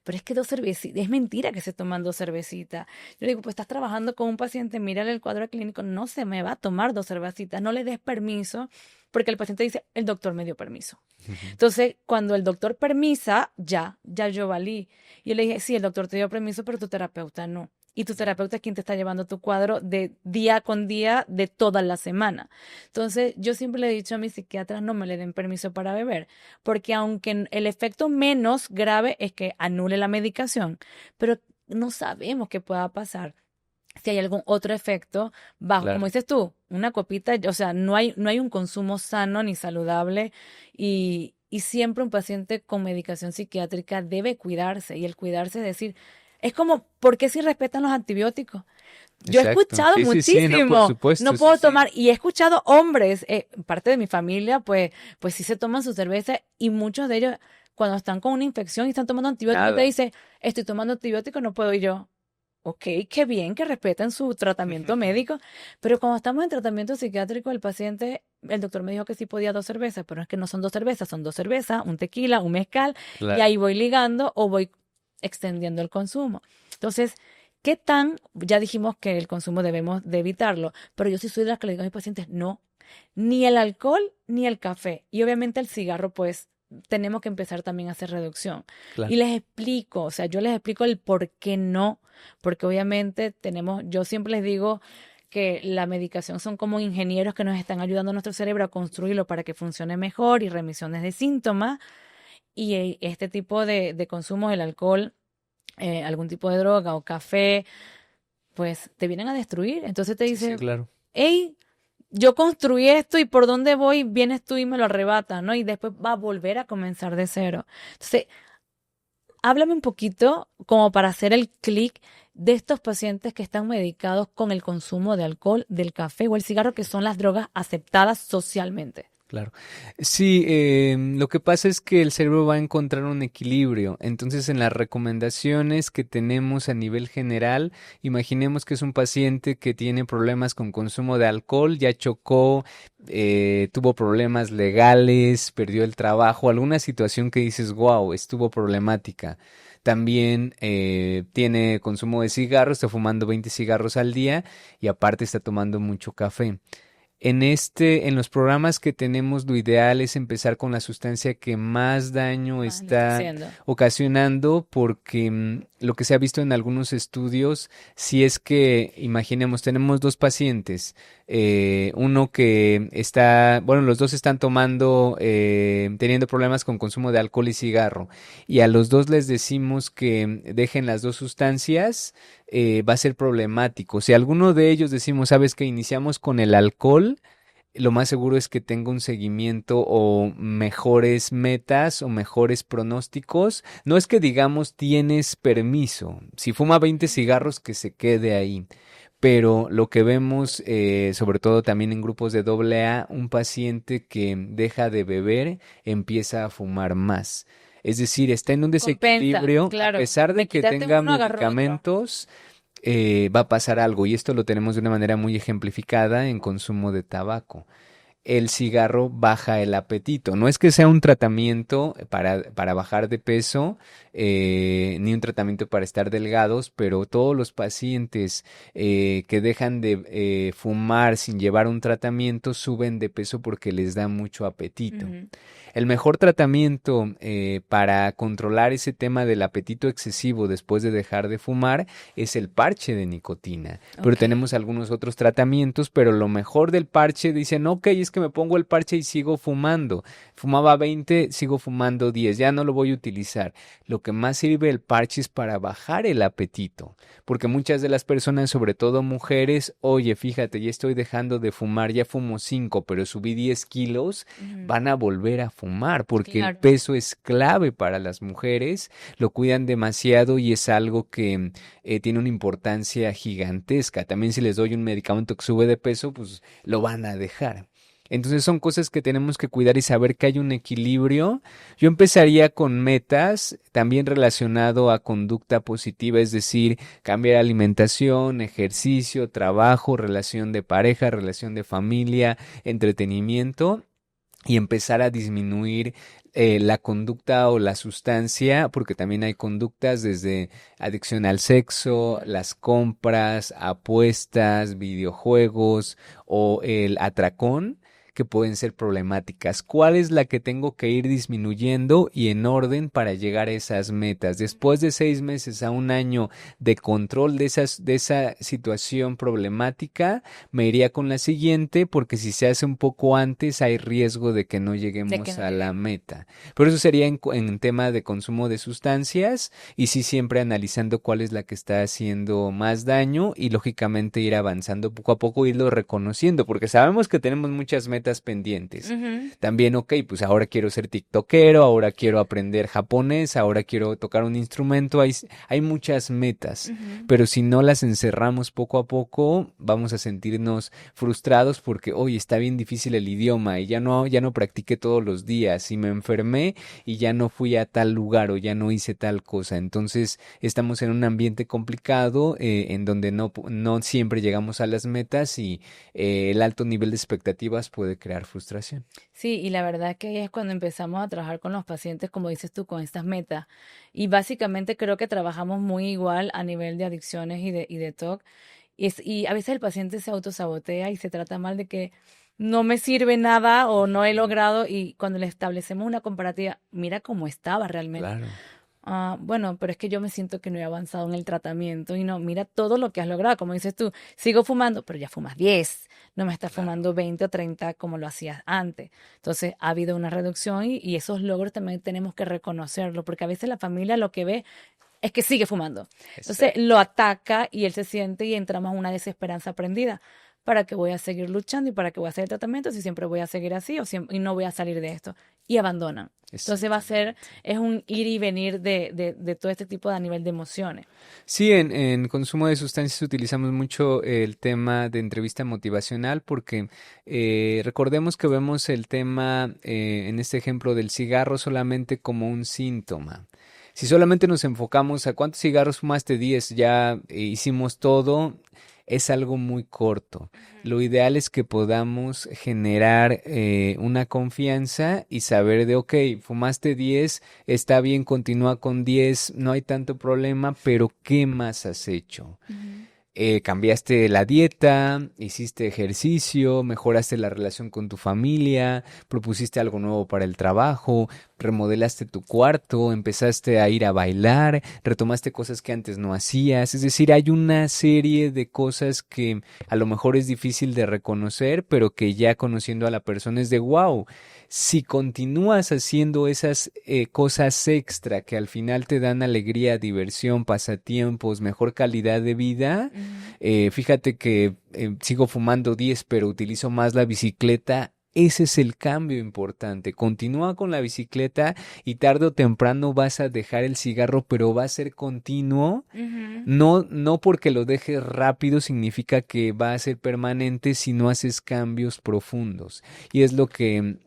Speaker 1: Pero es que 2 cervecitas, es mentira que se toman 2 cervecitas. Yo le digo, pues estás trabajando con un paciente, mírale el cuadro clínico, no se me va a tomar 2 cervecitas, no le des permiso, porque el paciente dice, el doctor me dio permiso.
Speaker 2: Ujú.
Speaker 1: Entonces, cuando el doctor permisa, ya yo valí. Y yo le dije, sí, el doctor te dio permiso, pero tu terapeuta no. Y tu terapeuta es quien te está llevando tu cuadro de día con día de toda la semana. Entonces, yo siempre le he dicho a mis psiquiatras, no me le den permiso para beber, porque aunque el efecto menos grave es que anule la medicación, pero no sabemos qué pueda pasar si hay algún otro efecto bajo, como
Speaker 2: Claro,
Speaker 1: dices tú, una copita, o sea, no hay un consumo sano ni saludable y siempre un paciente con medicación psiquiátrica debe cuidarse y el cuidarse es decir, es como, ¿por qué si respetan los antibióticos? Yo he
Speaker 2: exacto.
Speaker 1: escuchado
Speaker 2: Sí, sí, sí, no, por
Speaker 1: muchísimo, no
Speaker 2: supuesto, sí,
Speaker 1: puedo
Speaker 2: sí.
Speaker 1: tomar, y he escuchado hombres, parte de mi familia, pues sí se toman su cerveza y muchos de ellos cuando están con una infección y están tomando antibióticos te
Speaker 2: Nada.
Speaker 1: dicen, estoy tomando antibióticos, no puedo y yo. Ok, qué bien que respeten su tratamiento médico, pero cuando estamos en tratamiento psiquiátrico, el paciente, el doctor me dijo que sí podía 2 cervezas, pero es que no son 2 cervezas, son 2 cervezas, un tequila, un mezcal, y
Speaker 2: Claro,
Speaker 1: ahí voy ligando o voy extendiendo el consumo. Entonces, ya dijimos que el consumo debemos de evitarlo, pero yo sí soy de las que le digo a mis pacientes, no, ni el alcohol ni el café, y obviamente el cigarro, pues tenemos que empezar también a hacer reducción. Y
Speaker 2: claro.
Speaker 1: les explico, o sea, yo les explico el por qué no porque obviamente yo siempre les digo que la medicación son como ingenieros que nos están ayudando a nuestro cerebro a construirlo para que funcione mejor y remisiones de síntomas. Y este tipo de consumos, el alcohol, algún tipo de droga o café, pues te vienen a destruir. Entonces te
Speaker 2: Sí, sí,
Speaker 1: dice,
Speaker 2: claro.
Speaker 1: hey, yo construí esto y por dónde voy, vienes tú y me lo arrebatas, ¿no? Y después va a volver a comenzar de cero. Entonces, háblame un poquito como para hacer el clic de estos pacientes que están medicados con el consumo de alcohol, del café o el cigarro, que son las drogas aceptadas socialmente.
Speaker 2: Claro. Sí, lo que pasa es que el cerebro va a encontrar un equilibrio. Entonces, en las recomendaciones que tenemos a nivel general, imaginemos que es un paciente que tiene problemas con consumo de alcohol, ya chocó, tuvo problemas legales, perdió el trabajo, alguna situación que dices, wow, estuvo problemática. También tiene consumo de cigarros, está fumando 20 cigarros al día y aparte está tomando mucho café. En los programas que tenemos, lo ideal es empezar con la sustancia que más daño
Speaker 1: Más le está
Speaker 2: está
Speaker 1: haciendo.
Speaker 2: ocasionando, porque lo que se ha visto en algunos estudios, si es que, imaginemos, tenemos dos pacientes, uno que está, bueno, los dos están tomando, teniendo problemas con consumo de alcohol y cigarro, y a los dos les decimos que dejen las dos sustancias, va a ser problemático. Si alguno de ellos decimos, sabes que iniciamos con el alcohol, lo más seguro es que tenga un seguimiento o mejores metas o mejores pronósticos. No es que digamos tienes permiso. Si fuma 20 cigarros, que se quede ahí. Pero lo que vemos, sobre todo también en grupos de AA, un paciente que deja de beber empieza a fumar más. Es decir, está en un
Speaker 1: Compensa,
Speaker 2: desequilibrio, a
Speaker 1: claro.
Speaker 2: pesar de
Speaker 1: Me
Speaker 2: que
Speaker 1: quitaste
Speaker 2: tenga
Speaker 1: uno, agarro otro.
Speaker 2: medicamentos, va a pasar algo. Y esto lo tenemos de una manera muy ejemplificada en consumo de tabaco. El cigarro baja el apetito. No es que sea un tratamiento para bajar de peso, ni un tratamiento para estar delgados, pero todos los pacientes que dejan de fumar sin llevar un tratamiento suben de peso porque les da mucho apetito.
Speaker 1: Ujú.
Speaker 2: El mejor tratamiento para controlar ese tema del apetito excesivo después de dejar de fumar es el parche de nicotina. Pero
Speaker 1: Ok.
Speaker 2: tenemos algunos otros tratamientos, pero lo mejor del parche dicen, ok, es que me pongo el parche y sigo fumando. Fumaba 20, sigo fumando 10, ya no lo voy a utilizar. Lo que más sirve el parche es para bajar el apetito, porque muchas de las personas, sobre todo mujeres, oye, fíjate, ya estoy dejando de fumar, ya fumo 5, pero subí 10 kilos,
Speaker 1: Ujú.
Speaker 2: van a volver a fumar, porque el
Speaker 1: Claro.
Speaker 2: peso es clave para las mujeres, lo cuidan demasiado y es algo que tiene una importancia gigantesca. También si les doy un medicamento que sube de peso, pues lo van a dejar. Entonces son cosas que tenemos que cuidar y saber que hay un equilibrio. Yo empezaría con metas, también relacionado a conducta positiva, es decir, cambiar alimentación, ejercicio, trabajo, relación de pareja, relación de familia, entretenimiento y empezar a disminuir la conducta o la sustancia, porque también hay conductas desde adicción al sexo,
Speaker 1: Ujú.
Speaker 2: las compras, apuestas, videojuegos o el atracón que pueden ser problemáticas. ¿Cuál es la que tengo que ir disminuyendo y en orden para llegar a esas metas? Después de 6 meses a un año de control de esa situación problemática, me iría con la siguiente porque si se hace un poco antes hay riesgo de que no
Speaker 1: De que
Speaker 2: lleguemos
Speaker 1: no
Speaker 2: a la
Speaker 1: lleguemos.
Speaker 2: meta. Pero eso sería en tema de consumo de sustancias y sí siempre analizando cuál es la que está haciendo más daño y lógicamente ir avanzando poco a poco, irlo reconociendo porque sabemos que tenemos muchas metas pendientes.
Speaker 1: Ujú.
Speaker 2: También, ok, pues ahora quiero ser tiktokero, ahora quiero aprender japonés, ahora quiero tocar un instrumento, hay muchas metas
Speaker 1: Ujú.
Speaker 2: pero si no las encerramos poco a poco, vamos a sentirnos frustrados porque hoy está bien difícil el idioma y ya no practiqué todos los días y me enfermé y ya no fui a tal lugar o ya no hice tal cosa. Entonces estamos en un ambiente complicado en donde no siempre llegamos a las metas y el alto nivel de expectativas puede crear frustración.
Speaker 1: Sí, y la verdad que ahí es cuando empezamos a trabajar con los pacientes, como dices tú, con estas metas. Y básicamente creo que trabajamos muy igual a nivel de adicciones y de TOC. Y a veces el paciente se autosabotea y se trata mal de que no me sirve nada o no he
Speaker 2: Ujú.
Speaker 1: logrado. Y cuando le establecemos una comparativa, mira cómo estaba realmente.
Speaker 2: Claro,
Speaker 1: Bueno, pero es que yo me siento que no he avanzado en el tratamiento y no, mira todo lo que has logrado. Como dices tú, sigo fumando, pero ya fumas 10, no me estás
Speaker 2: claro.
Speaker 1: fumando 20 o 30 como lo hacías antes. Entonces, ha habido una reducción y esos logros también tenemos que reconocerlo, porque a veces la familia lo que ve es que sigue fumando. Entonces,
Speaker 2: Exacto.
Speaker 1: lo ataca y él se siente y entramos en una desesperanza aprendida. ¿Para qué voy a seguir luchando y para qué voy a hacer el tratamiento si siempre voy a seguir así y no voy a salir de esto? y abandonan. Entonces
Speaker 2: Exactamente.
Speaker 1: es un ir y venir de todo este tipo de a nivel de emociones.
Speaker 2: Sí, en consumo de sustancias utilizamos mucho el tema de entrevista motivacional porque recordemos que vemos el tema en este ejemplo del cigarro solamente como un síntoma. Si solamente nos enfocamos a cuántos cigarros fumaste, 10, ya hicimos todo, es algo muy corto. Lo ideal es que podamos generar una confianza y saber de, ok, fumaste 10, está bien, continúa con 10, no hay tanto problema, pero ¿qué más has hecho?
Speaker 1: Ujú.
Speaker 2: Cambiaste la dieta, hiciste ejercicio, mejoraste la relación con tu familia, propusiste algo nuevo para el trabajo, remodelaste tu cuarto, empezaste a ir a bailar, retomaste cosas que antes no hacías. Es decir, hay una serie de cosas que a lo mejor es difícil de reconocer, pero que ya conociendo a la persona es de wow. Si continúas haciendo esas cosas extra que al final te dan alegría, diversión, pasatiempos, mejor calidad de vida,
Speaker 1: Ujú.
Speaker 2: fíjate que sigo fumando 10, pero utilizo más la bicicleta. Ese es el cambio importante. Continúa con la bicicleta y tarde o temprano vas a dejar el cigarro, pero va a ser continuo.
Speaker 1: Ujú.
Speaker 2: No, no porque lo dejes rápido significa que va a ser permanente si no haces cambios profundos. Y es lo que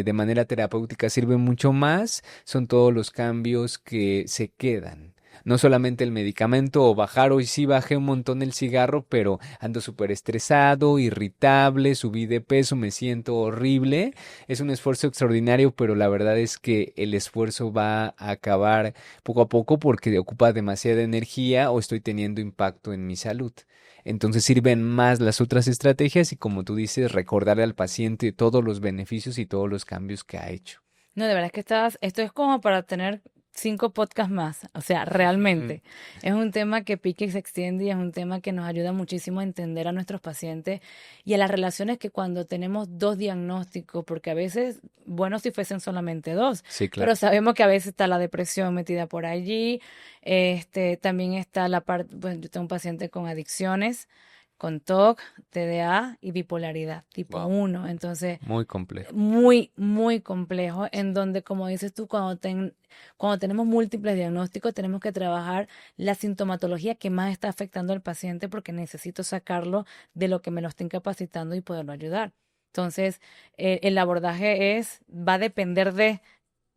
Speaker 2: de manera terapéutica sirve mucho más, son todos los cambios que se quedan. No solamente el medicamento o bajar, hoy sí bajé un montón el cigarro, pero ando súper estresado, irritable, subí de peso, me siento horrible. Es un esfuerzo extraordinario, pero la verdad es que el esfuerzo va a acabar poco a poco porque ocupa demasiada energía o estoy teniendo impacto en mi salud. Entonces sirven más las otras estrategias y como tú dices, recordarle al paciente todos los beneficios y todos los cambios que ha hecho.
Speaker 1: No, de verdad es que esto es como para tener 5 podcasts más, o sea,
Speaker 2: Ujú.
Speaker 1: realmente es un tema que pique y se extiende y es un tema que nos ayuda muchísimo a entender a nuestros pacientes y a las relaciones que cuando tenemos dos diagnósticos, porque a veces, bueno, si fuesen solamente dos,
Speaker 2: Sí,
Speaker 1: pero
Speaker 2: claro.
Speaker 1: sabemos que a veces está la depresión metida por allí, también está la parte, pues yo tengo un paciente con adicciones, con TOC, TDA y bipolaridad tipo
Speaker 2: Wow.
Speaker 1: 1, entonces
Speaker 2: Muy complejo.
Speaker 1: muy, muy complejo,
Speaker 2: Sí.
Speaker 1: en donde, como dices tú, cuando tenemos múltiples diagnósticos, tenemos que trabajar la sintomatología que más está afectando al paciente porque necesito sacarlo de lo que me lo está incapacitando y poderlo ayudar. Entonces, el abordaje va a depender de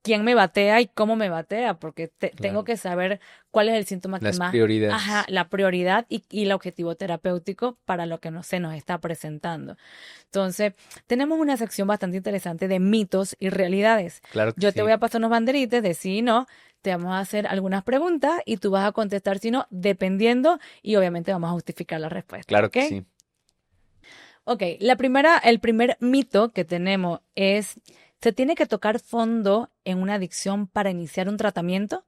Speaker 1: quién me batea y cómo me batea, porque tengo
Speaker 2: Claro.
Speaker 1: que saber cuál es el síntoma que
Speaker 2: Las
Speaker 1: más, ajá,
Speaker 2: prioridades.
Speaker 1: la prioridad y el objetivo terapéutico para lo que se nos está presentando. Entonces, tenemos una sección bastante interesante de mitos y realidades.
Speaker 2: Claro que
Speaker 1: Yo te voy
Speaker 2: sí.
Speaker 1: a pasar unos banderites de sí y no, te vamos a hacer algunas preguntas y tú vas a contestar si no, dependiendo, y obviamente vamos a justificar la respuesta,
Speaker 2: Claro
Speaker 1: ¿ok?
Speaker 2: que sí.
Speaker 1: Ok, el primer mito que tenemos es, ¿se tiene que tocar fondo en una adicción para iniciar un tratamiento?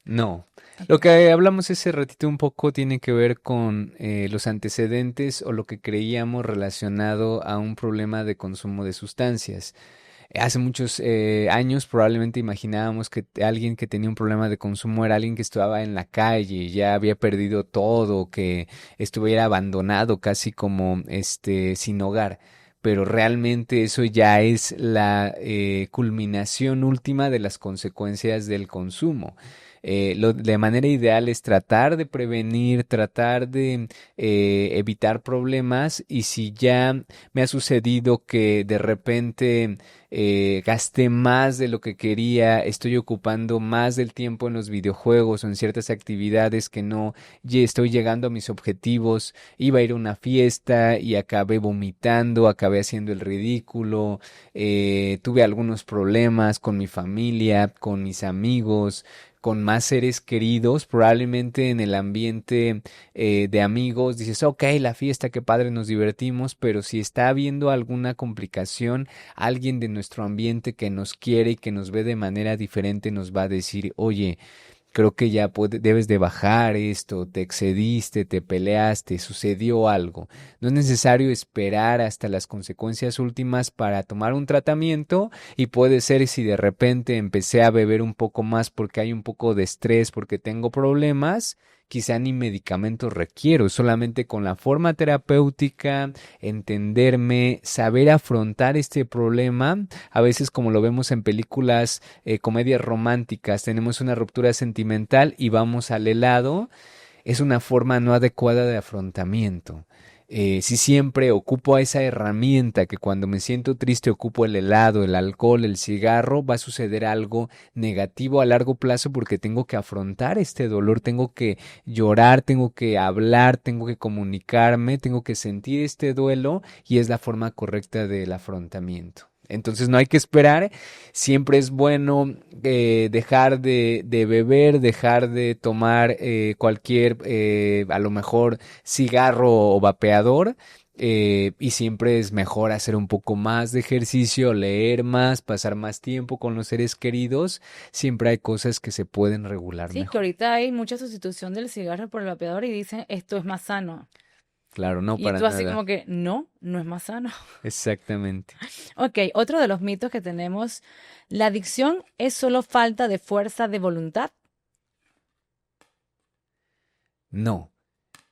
Speaker 2: No.
Speaker 1: Ok.
Speaker 2: Lo que hablamos ese ratito un poco tiene que ver con los antecedentes o lo que creíamos relacionado a un problema de consumo de sustancias. Hace muchos años probablemente imaginábamos que alguien que tenía un problema de consumo era alguien que estaba en la calle, ya había perdido todo, que estuviera abandonado, casi como sin hogar. Pero realmente eso ya es la culminación última de las consecuencias del consumo. De manera ideal es tratar de prevenir, tratar de evitar problemas y si ya me ha sucedido que de repente gasté más de lo que quería, estoy ocupando más del tiempo en los videojuegos o en ciertas actividades que no estoy llegando a mis objetivos, iba a ir a una fiesta y acabé vomitando, acabé haciendo el ridículo, tuve algunos problemas con mi familia, con mis amigos, con más seres queridos, probablemente en el ambiente de amigos, dices, ok, la fiesta, qué padre, nos divertimos, pero si está habiendo alguna complicación, alguien de nuestro ambiente que nos quiere y que nos ve de manera diferente nos va a decir, oye, creo que ya debes de bajar esto, te excediste, te peleaste, sucedió algo. No es necesario esperar hasta las consecuencias últimas para tomar un tratamiento y puede ser si de repente empecé a beber un poco más porque hay un poco de estrés, porque tengo problemas, quizá ni medicamentos requiero, solamente con la forma terapéutica, entenderme, saber afrontar este problema. A veces, como lo vemos en películas, comedias románticas, tenemos una ruptura sentimental y vamos al helado, es una forma no adecuada de afrontamiento. Si siempre ocupo a esa herramienta que cuando me siento triste ocupo el helado, el alcohol, el cigarro, va a suceder algo negativo a largo plazo porque tengo que afrontar este dolor, tengo que llorar, tengo que hablar, tengo que comunicarme, tengo que sentir este duelo y es la forma correcta del afrontamiento. Entonces no hay que esperar, siempre es bueno dejar de beber, dejar de tomar cualquier, a lo mejor, cigarro o vapeador. Y siempre es mejor hacer un poco más de ejercicio, leer más, pasar más tiempo con los seres queridos. Siempre hay cosas que se pueden regular
Speaker 1: Sí, que
Speaker 2: mejor.
Speaker 1: ahorita hay mucha sustitución del cigarro por el vapeador y dicen esto es más sano.
Speaker 2: Claro, no
Speaker 1: Y
Speaker 2: para
Speaker 1: tú así
Speaker 2: nada.
Speaker 1: como que no, no es más sano.
Speaker 2: Exactamente.
Speaker 1: Ok, otro de los mitos que tenemos, la adicción es solo falta de fuerza de voluntad.
Speaker 2: No.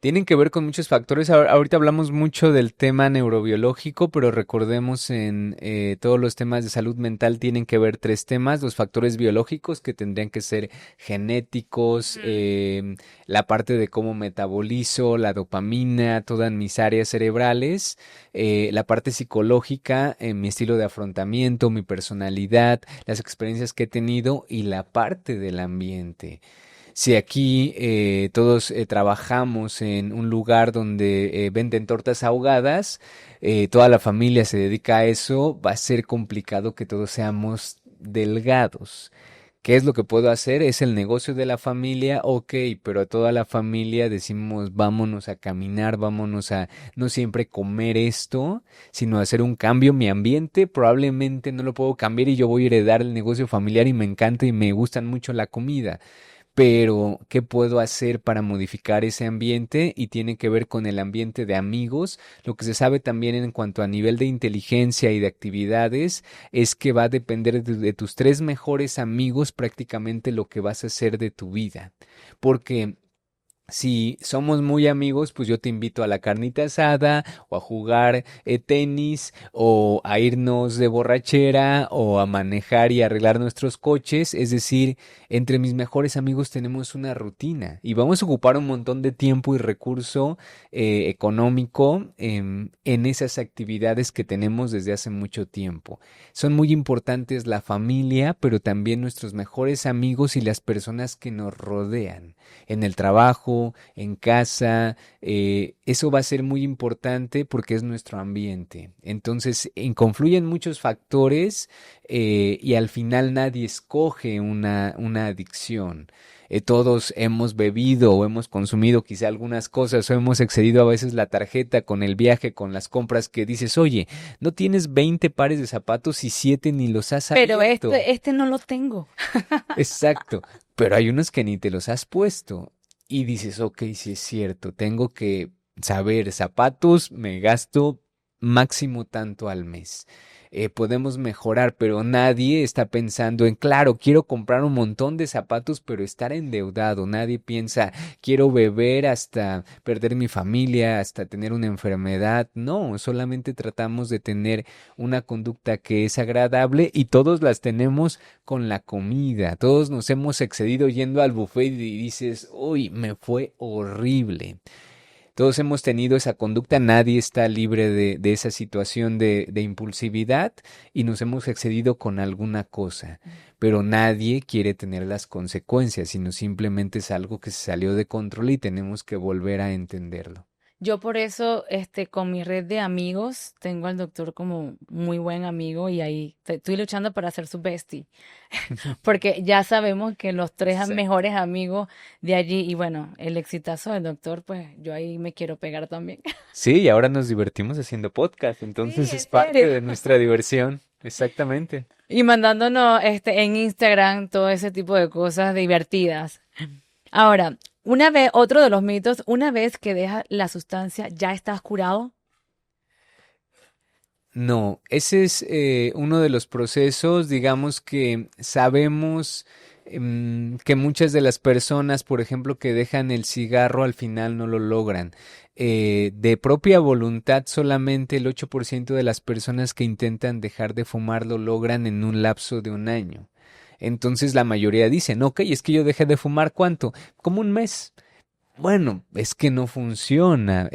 Speaker 2: Tienen que ver con muchos factores. Ahorita hablamos mucho del tema neurobiológico, pero recordemos en todos los temas de salud mental tienen que ver tres temas: los factores biológicos que tendrían que ser genéticos, la parte de cómo metabolizo, la dopamina, todas mis áreas cerebrales, la parte psicológica, mi estilo de afrontamiento, mi personalidad, las experiencias que he tenido y la parte del ambiente. Si aquí todos trabajamos en un lugar donde venden tortas ahogadas, toda la familia se dedica a eso, va a ser complicado que todos seamos delgados. ¿Qué es lo que puedo hacer? Es el negocio de la familia, ok, pero a toda la familia decimos vámonos a caminar, vámonos a no siempre comer esto, sino hacer un cambio. Mi ambiente probablemente no lo puedo cambiar y yo voy a heredar el negocio familiar y me encanta y me gustan mucho la comida, pero ¿qué puedo hacer para modificar ese ambiente? Y tiene que ver con el ambiente de amigos. Lo que se sabe también en cuanto a nivel de inteligencia y de actividades es que va a depender de tus tres mejores amigos prácticamente lo que vas a hacer de tu vida. Porque si somos muy amigos, pues yo te invito a la carnita asada o a jugar tenis o a irnos de borrachera o a manejar y arreglar nuestros coches. Es decir, entre mis mejores amigos tenemos una rutina y vamos a ocupar un montón de tiempo y recurso económico en esas actividades que tenemos desde hace mucho tiempo. Son muy importantes la familia, pero también nuestros mejores amigos y las personas que nos rodean en el trabajo, en casa. Eso va a ser muy importante porque es nuestro ambiente. Entonces, confluyen muchos factores y al final nadie escoge una adicción. Todos hemos bebido o hemos consumido quizá algunas cosas o hemos excedido a veces la tarjeta con el viaje, con las compras que dices, oye, no tienes 20 pares de zapatos y 7 ni los has
Speaker 1: Pero
Speaker 2: abierto.
Speaker 1: este no lo tengo.
Speaker 2: Exacto, pero hay unos que ni te los has puesto y dices, ok, sí es cierto, tengo que saber, zapatos me gasto máximo tanto al mes. Podemos mejorar, pero nadie está pensando en, claro, quiero comprar un montón de zapatos, pero estar endeudado. Nadie piensa, quiero beber hasta perder mi familia, hasta tener una enfermedad. No, solamente tratamos de tener una conducta que es agradable y todos las tenemos con la comida. Todos nos hemos excedido yendo al buffet y dices, uy, me fue horrible. Todos hemos tenido esa conducta, nadie está libre de esa situación de impulsividad y nos hemos excedido con alguna cosa, pero nadie quiere tener las consecuencias, sino simplemente es algo que se salió de control y tenemos que volver a entenderlo.
Speaker 1: Yo por eso, con mi red de amigos, tengo al doctor como muy buen amigo y ahí estoy luchando para ser su bestie, porque ya sabemos que los tres
Speaker 2: Exacto.
Speaker 1: mejores amigos de allí, y bueno, el exitazo del doctor, pues yo ahí me quiero pegar también.
Speaker 2: Sí, y ahora nos divertimos haciendo podcast,
Speaker 1: Sí,
Speaker 2: entonces
Speaker 1: en
Speaker 2: es parte
Speaker 1: serio.
Speaker 2: de nuestra diversión. Exactamente.
Speaker 1: Y mandándonos en Instagram todo ese tipo de cosas divertidas. Ahora, una vez, otro de los mitos, una vez que dejas la sustancia, ¿ya estás curado?
Speaker 2: No, ese es uno de los procesos, digamos que sabemos que muchas de las personas, por ejemplo, que dejan el cigarro al final no lo logran. De propia voluntad, solamente el 8% de las personas que intentan dejar de fumar lo logran en un lapso de un año. Entonces la mayoría dicen, ok, es que yo dejé de fumar ¿cuánto? Como un mes. Bueno, es que no funciona.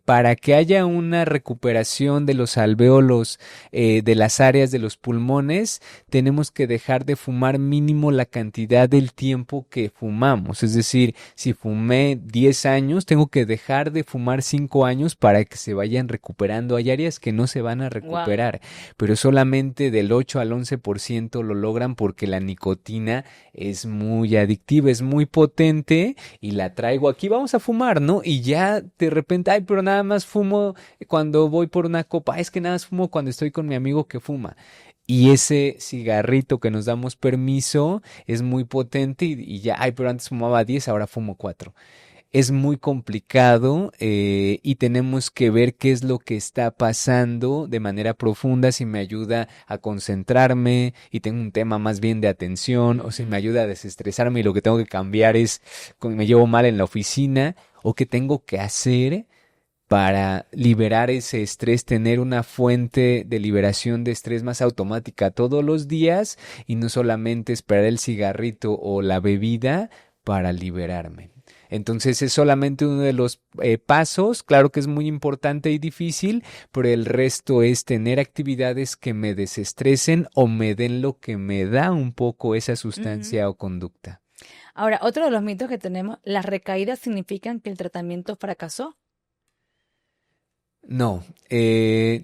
Speaker 2: Para que haya una recuperación de los alvéolos, de las áreas de los pulmones, tenemos que dejar de fumar mínimo la cantidad del tiempo que fumamos. Es decir, si fumé 10 años, tengo que dejar de fumar 5 años para que se vayan recuperando. Hay áreas que no se van a
Speaker 1: Wow.
Speaker 2: recuperar, pero solamente del 8 al 11% lo logran porque la nicotina es muy adictiva, es muy potente y la traigo aquí, vamos a fumar, ¿no? Y ya de repente, ay, pero nada más fumo cuando voy por una copa, es que nada más fumo cuando estoy con mi amigo que fuma. Y ese cigarrito que nos damos permiso es muy potente y ya, ay, pero antes fumaba 10, ahora fumo 4. Es muy complicado y tenemos que ver qué es lo que está pasando de manera profunda, si me ayuda a concentrarme y tengo un tema más bien de atención, o si me
Speaker 1: Ujú.
Speaker 2: ayuda a desestresarme y lo que tengo que cambiar es me llevo mal en la oficina, o qué tengo que hacer para liberar ese estrés, tener una fuente de liberación de estrés más automática todos los días y no solamente esperar el cigarrito o la bebida para liberarme. Entonces es solamente uno de los pasos, claro que es muy importante y difícil, pero el resto es tener actividades que me desestresen o me den lo que me da un poco esa
Speaker 1: Ujú.
Speaker 2: sustancia o conducta.
Speaker 1: Ahora, otro de los mitos que tenemos, las recaídas significan que el tratamiento fracasó.
Speaker 2: No,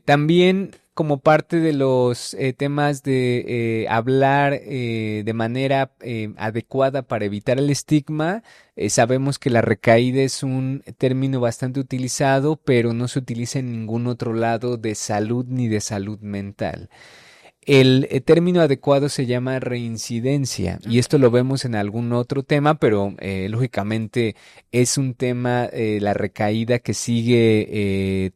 Speaker 2: también como parte de los temas de hablar de manera adecuada para evitar el estigma, sabemos que la recaída es un término bastante utilizado, pero no se utiliza en ningún otro lado de salud ni de salud mental. El término adecuado se llama reincidencia y
Speaker 1: Ok.
Speaker 2: esto lo vemos en algún otro tema, pero lógicamente es un tema, la recaída que sigue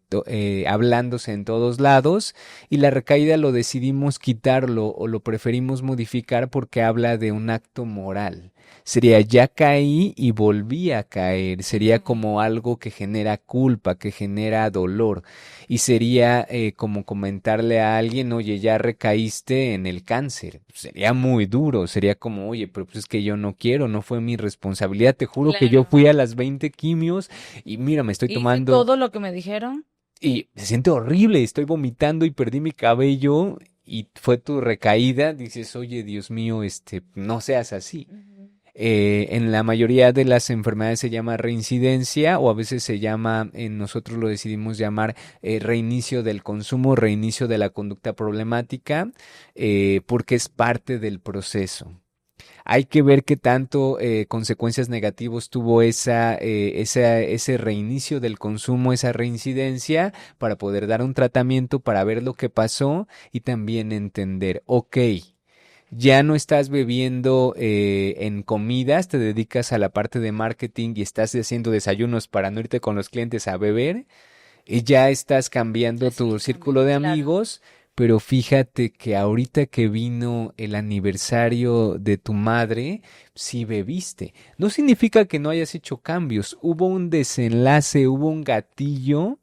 Speaker 2: hablándose en todos lados y la recaída lo decidimos quitarlo o lo preferimos modificar porque habla de un acto moral. Sería ya caí y volví a caer, sería
Speaker 1: Ujú.
Speaker 2: como algo que genera culpa, que genera dolor y sería como comentarle a alguien, oye, ya recaíste en el cáncer. Sería muy duro, sería como, oye, pero pues es que yo no quiero, no fue mi responsabilidad, te juro que yo
Speaker 1: Claro.
Speaker 2: fui a las 20 quimios y mira, me estoy
Speaker 1: Hice
Speaker 2: tomando
Speaker 1: todo lo que me dijeron.
Speaker 2: y se siente horrible, estoy vomitando y perdí mi cabello y fue tu recaída, dices, oye, Dios mío, no seas así.
Speaker 1: Ujú.
Speaker 2: En la mayoría de las enfermedades se llama reincidencia o a veces se llama, nosotros lo decidimos llamar reinicio del consumo, reinicio de la conducta problemática, porque es parte del proceso. Hay que ver qué tanto consecuencias negativas tuvo ese reinicio del consumo, esa reincidencia, para poder dar un tratamiento, para ver lo que pasó y también entender, ok, ya no estás bebiendo en comidas, te dedicas a la parte de marketing y estás haciendo desayunos para no irte con los clientes a beber, y ya estás cambiando tu
Speaker 1: Sí,
Speaker 2: círculo
Speaker 1: también,
Speaker 2: de
Speaker 1: claro.
Speaker 2: amigos, pero fíjate que ahorita que vino el aniversario de tu madre, sí bebiste. No significa que no hayas hecho cambios, hubo un desenlace, hubo un gatillo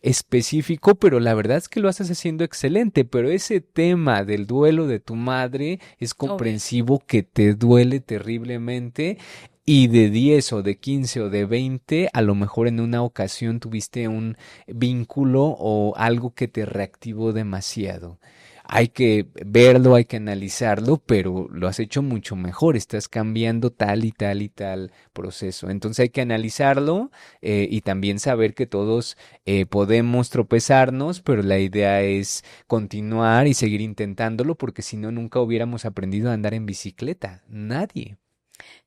Speaker 2: específico, pero la verdad es que lo estás haciendo excelente, pero ese tema del duelo de tu madre es
Speaker 1: Obvio.
Speaker 2: comprensivo que te duele terriblemente y de 10 o de 15 o de 20 a lo mejor en una ocasión tuviste un vínculo o algo que te reactivó demasiado. Hay que verlo, hay que analizarlo, pero lo has hecho mucho mejor, estás cambiando tal y tal y tal proceso. Entonces hay que analizarlo y también saber que todos podemos tropezarnos, pero la idea es continuar y seguir intentándolo porque si no, nunca hubiéramos aprendido a andar en bicicleta. Nadie.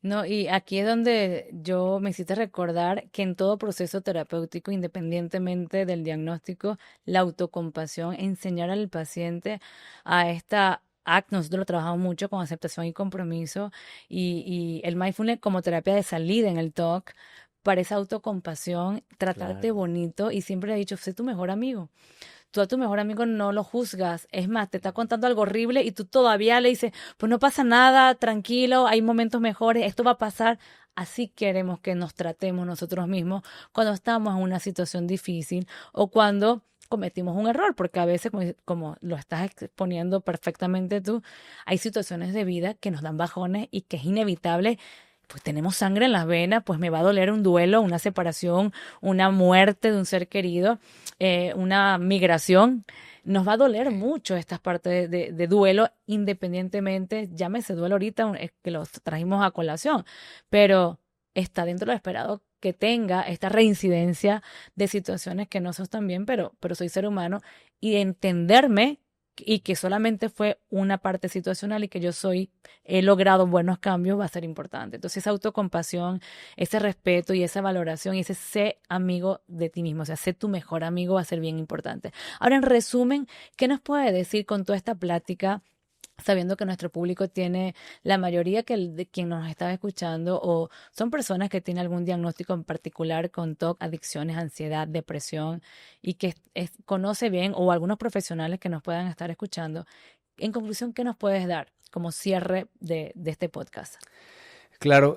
Speaker 1: No, y aquí es donde yo me hiciste recordar que en todo proceso terapéutico, independientemente del diagnóstico, la autocompasión, enseñar al paciente a esta ACT, nosotros lo trabajamos mucho con aceptación y compromiso, y el mindfulness como terapia de salida en el talk, para esa autocompasión, tratarte
Speaker 2: Claro.
Speaker 1: bonito, y siempre he dicho, sé tu mejor amigo. tú a tu mejor amigo no lo juzgas. Es más, te está contando algo horrible y tú todavía le dices, pues no pasa nada, tranquilo, hay momentos mejores, esto va a pasar. Así queremos que nos tratemos nosotros mismos cuando estamos en una situación difícil o cuando cometimos un error, porque a veces, como lo estás exponiendo perfectamente tú, hay situaciones de vida que nos dan bajones y que es inevitable. Pues tenemos sangre en las venas, pues me va a doler un duelo, una separación, una muerte de un ser querido, una migración. Nos va a doler mucho estas partes de duelo, independientemente, llámese duelo ahorita, es que los trajimos a colación, pero está dentro de lo esperado que tenga esta reincidencia de situaciones que no son tan bien, pero soy ser humano y entenderme y que solamente fue una parte situacional y que he logrado buenos cambios va a ser importante. Entonces esa autocompasión, ese respeto y esa valoración y ese sé amigo de ti mismo, o sea, sé tu mejor amigo va a ser bien importante. Ahora, en resumen, ¿qué nos puede decir con toda esta plática? Sabiendo que nuestro público tiene la mayoría de quien nos está escuchando o son personas que tienen algún diagnóstico en particular con TOC, adicciones, ansiedad, depresión y que conoce bien o algunos profesionales que nos puedan estar escuchando. En conclusión, ¿qué nos puedes dar como cierre de este podcast?
Speaker 2: Claro,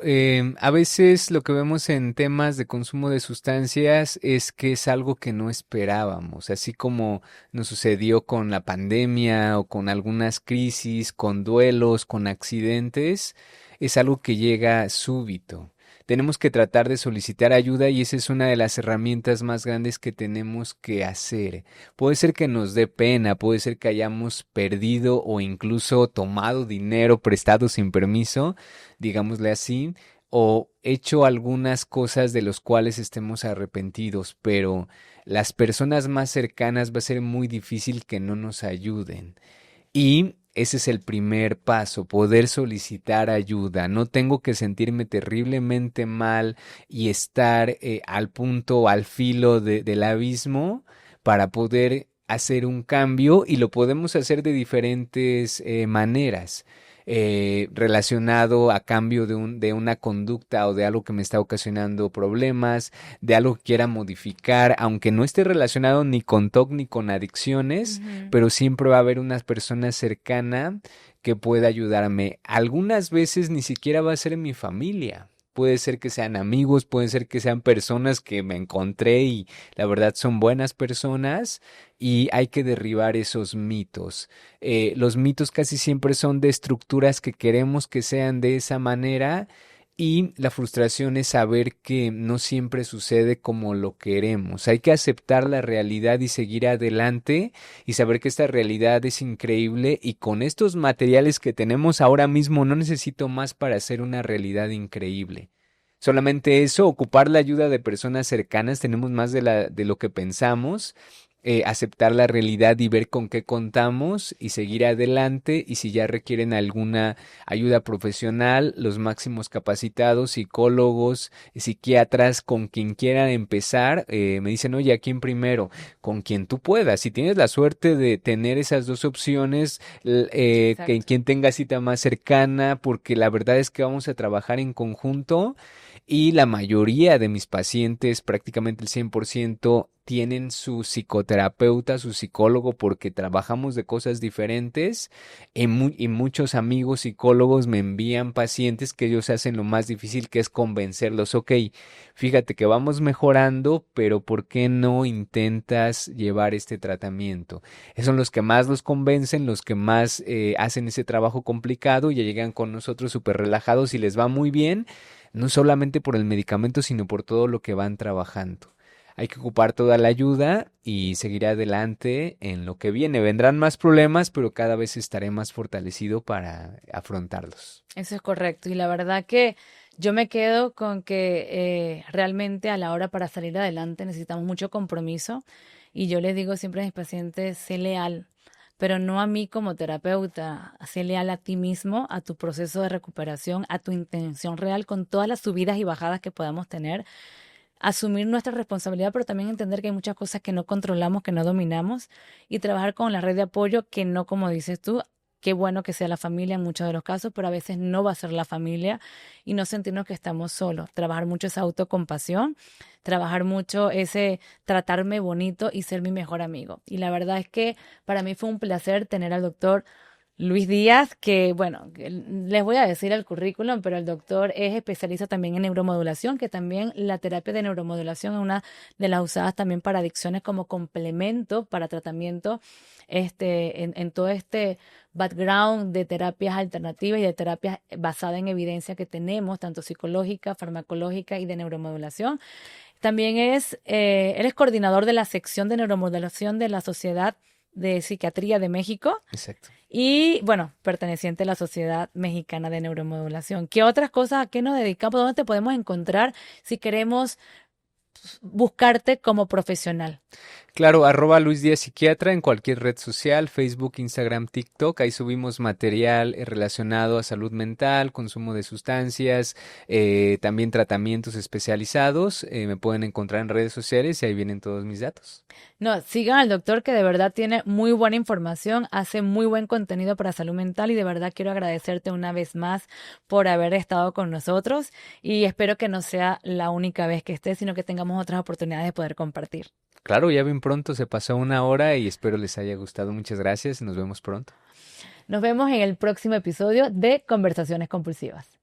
Speaker 2: a veces lo que vemos en temas de consumo de sustancias es que es algo que no esperábamos, así como nos sucedió con la pandemia o con algunas crisis, con duelos, con accidentes, es algo que llega súbito. Tenemos que tratar de solicitar ayuda y esa es una de las herramientas más grandes que tenemos que hacer. Puede ser que nos dé pena, puede ser que hayamos perdido o incluso tomado dinero prestado sin permiso, digámosle así, o hecho algunas cosas de los cuales estemos arrepentidos, pero las personas más cercanas va a ser muy difícil que no nos ayuden. Y ese es el primer paso, poder solicitar ayuda. No tengo que sentirme terriblemente mal y estar al punto, al filo del abismo para poder hacer un cambio y lo podemos hacer de diferentes maneras. Relacionado a cambio de una conducta o de algo que me está ocasionando problemas, de algo que quiera modificar, aunque no esté relacionado ni con TOC ni con adicciones,
Speaker 1: Ujú.
Speaker 2: pero siempre va a haber una persona cercana que pueda ayudarme. Algunas veces ni siquiera va a ser mi familia. Puede ser que sean amigos, puede ser que sean personas que me encontré y la verdad son buenas personas y hay que derribar esos mitos. Los mitos casi siempre son de estructuras que queremos que sean de esa manera y la frustración es saber que no siempre sucede como lo queremos. Hay que aceptar la realidad y seguir adelante y saber que esta realidad es increíble y con estos materiales que tenemos ahora mismo no necesito más para hacer una realidad increíble. Solamente eso, ocupar la ayuda de personas cercanas, tenemos más de lo que pensamos, aceptar la realidad y ver con qué contamos y seguir adelante y si ya requieren alguna ayuda profesional, los máximos capacitados, psicólogos, psiquiatras, con quien quieran empezar, me dicen, oye, ¿a quién primero? Con quien tú puedas. Si tienes la suerte de tener esas dos opciones, que
Speaker 1: Exacto.
Speaker 2: quien tenga cita más cercana, porque la verdad es que vamos a trabajar en conjunto y la mayoría de mis pacientes, prácticamente el 100%, tienen su psicoterapeuta, su psicólogo, porque trabajamos de cosas diferentes y muchos amigos psicólogos me envían pacientes que ellos hacen lo más difícil que es convencerlos. Ok, fíjate que vamos mejorando, pero ¿por qué no intentas llevar este tratamiento? Esos son los que más los convencen, los que más hacen ese trabajo complicado y ya llegan con nosotros súper relajados y les va muy bien no solamente por el medicamento, sino por todo lo que van trabajando. Hay que ocupar toda la ayuda y seguir adelante en lo que viene. Vendrán más problemas, pero cada vez estaré más fortalecido para afrontarlos.
Speaker 1: Eso es correcto. Y la verdad que yo me quedo con que realmente a la hora para salir adelante necesitamos mucho compromiso. Y yo les digo siempre a mis pacientes, sé leal, pero no a mí como terapeuta, sé leal a ti mismo, a tu proceso de recuperación, a tu intención real, con todas las subidas y bajadas que podamos tener. Asumir nuestra responsabilidad, pero también entender que hay muchas cosas que no controlamos, que no dominamos, y trabajar con la red de apoyo que no, como dices tú, qué bueno que sea la familia en muchos de los casos, pero a veces no va a ser la familia y no sentirnos que estamos solos. Trabajar mucho esa autocompasión, trabajar mucho ese tratarme bonito y ser mi mejor amigo. Y la verdad es que para mí fue un placer tener al doctor Luis Díaz, que bueno, les voy a decir el currículum, pero el doctor es especialista también en neuromodulación, que también la terapia de neuromodulación es una de las usadas también para adicciones como complemento para tratamiento en todo este background de terapias alternativas y de terapias basadas en evidencia que tenemos, tanto psicológica, farmacológica y de neuromodulación. También él es coordinador de la sección de neuromodulación de la Sociedad de Psiquiatría de México
Speaker 2: Exacto.
Speaker 1: y, bueno, perteneciente a la Sociedad Mexicana de Neuromodulación. ¿Qué otras cosas, a qué nos dedicamos? ¿Dónde te podemos encontrar si queremos buscarte como profesional?
Speaker 2: Claro, @Luis Díaz Psiquiatra en cualquier red social, Facebook, Instagram, TikTok. Ahí subimos material relacionado a salud mental, consumo de sustancias, también tratamientos especializados. Me pueden encontrar en redes sociales y ahí vienen todos mis datos.
Speaker 1: No, sigan al doctor que de verdad tiene muy buena información, hace muy buen contenido para salud mental y de verdad quiero agradecerte una vez más por haber estado con nosotros y espero que no sea la única vez que estés, sino que tengamos otras oportunidades de poder compartir.
Speaker 2: Claro, ya bien pronto se pasó una hora y espero les haya gustado. Muchas gracias y nos vemos pronto.
Speaker 1: Nos vemos en el próximo episodio de Conversaciones Compulsivas.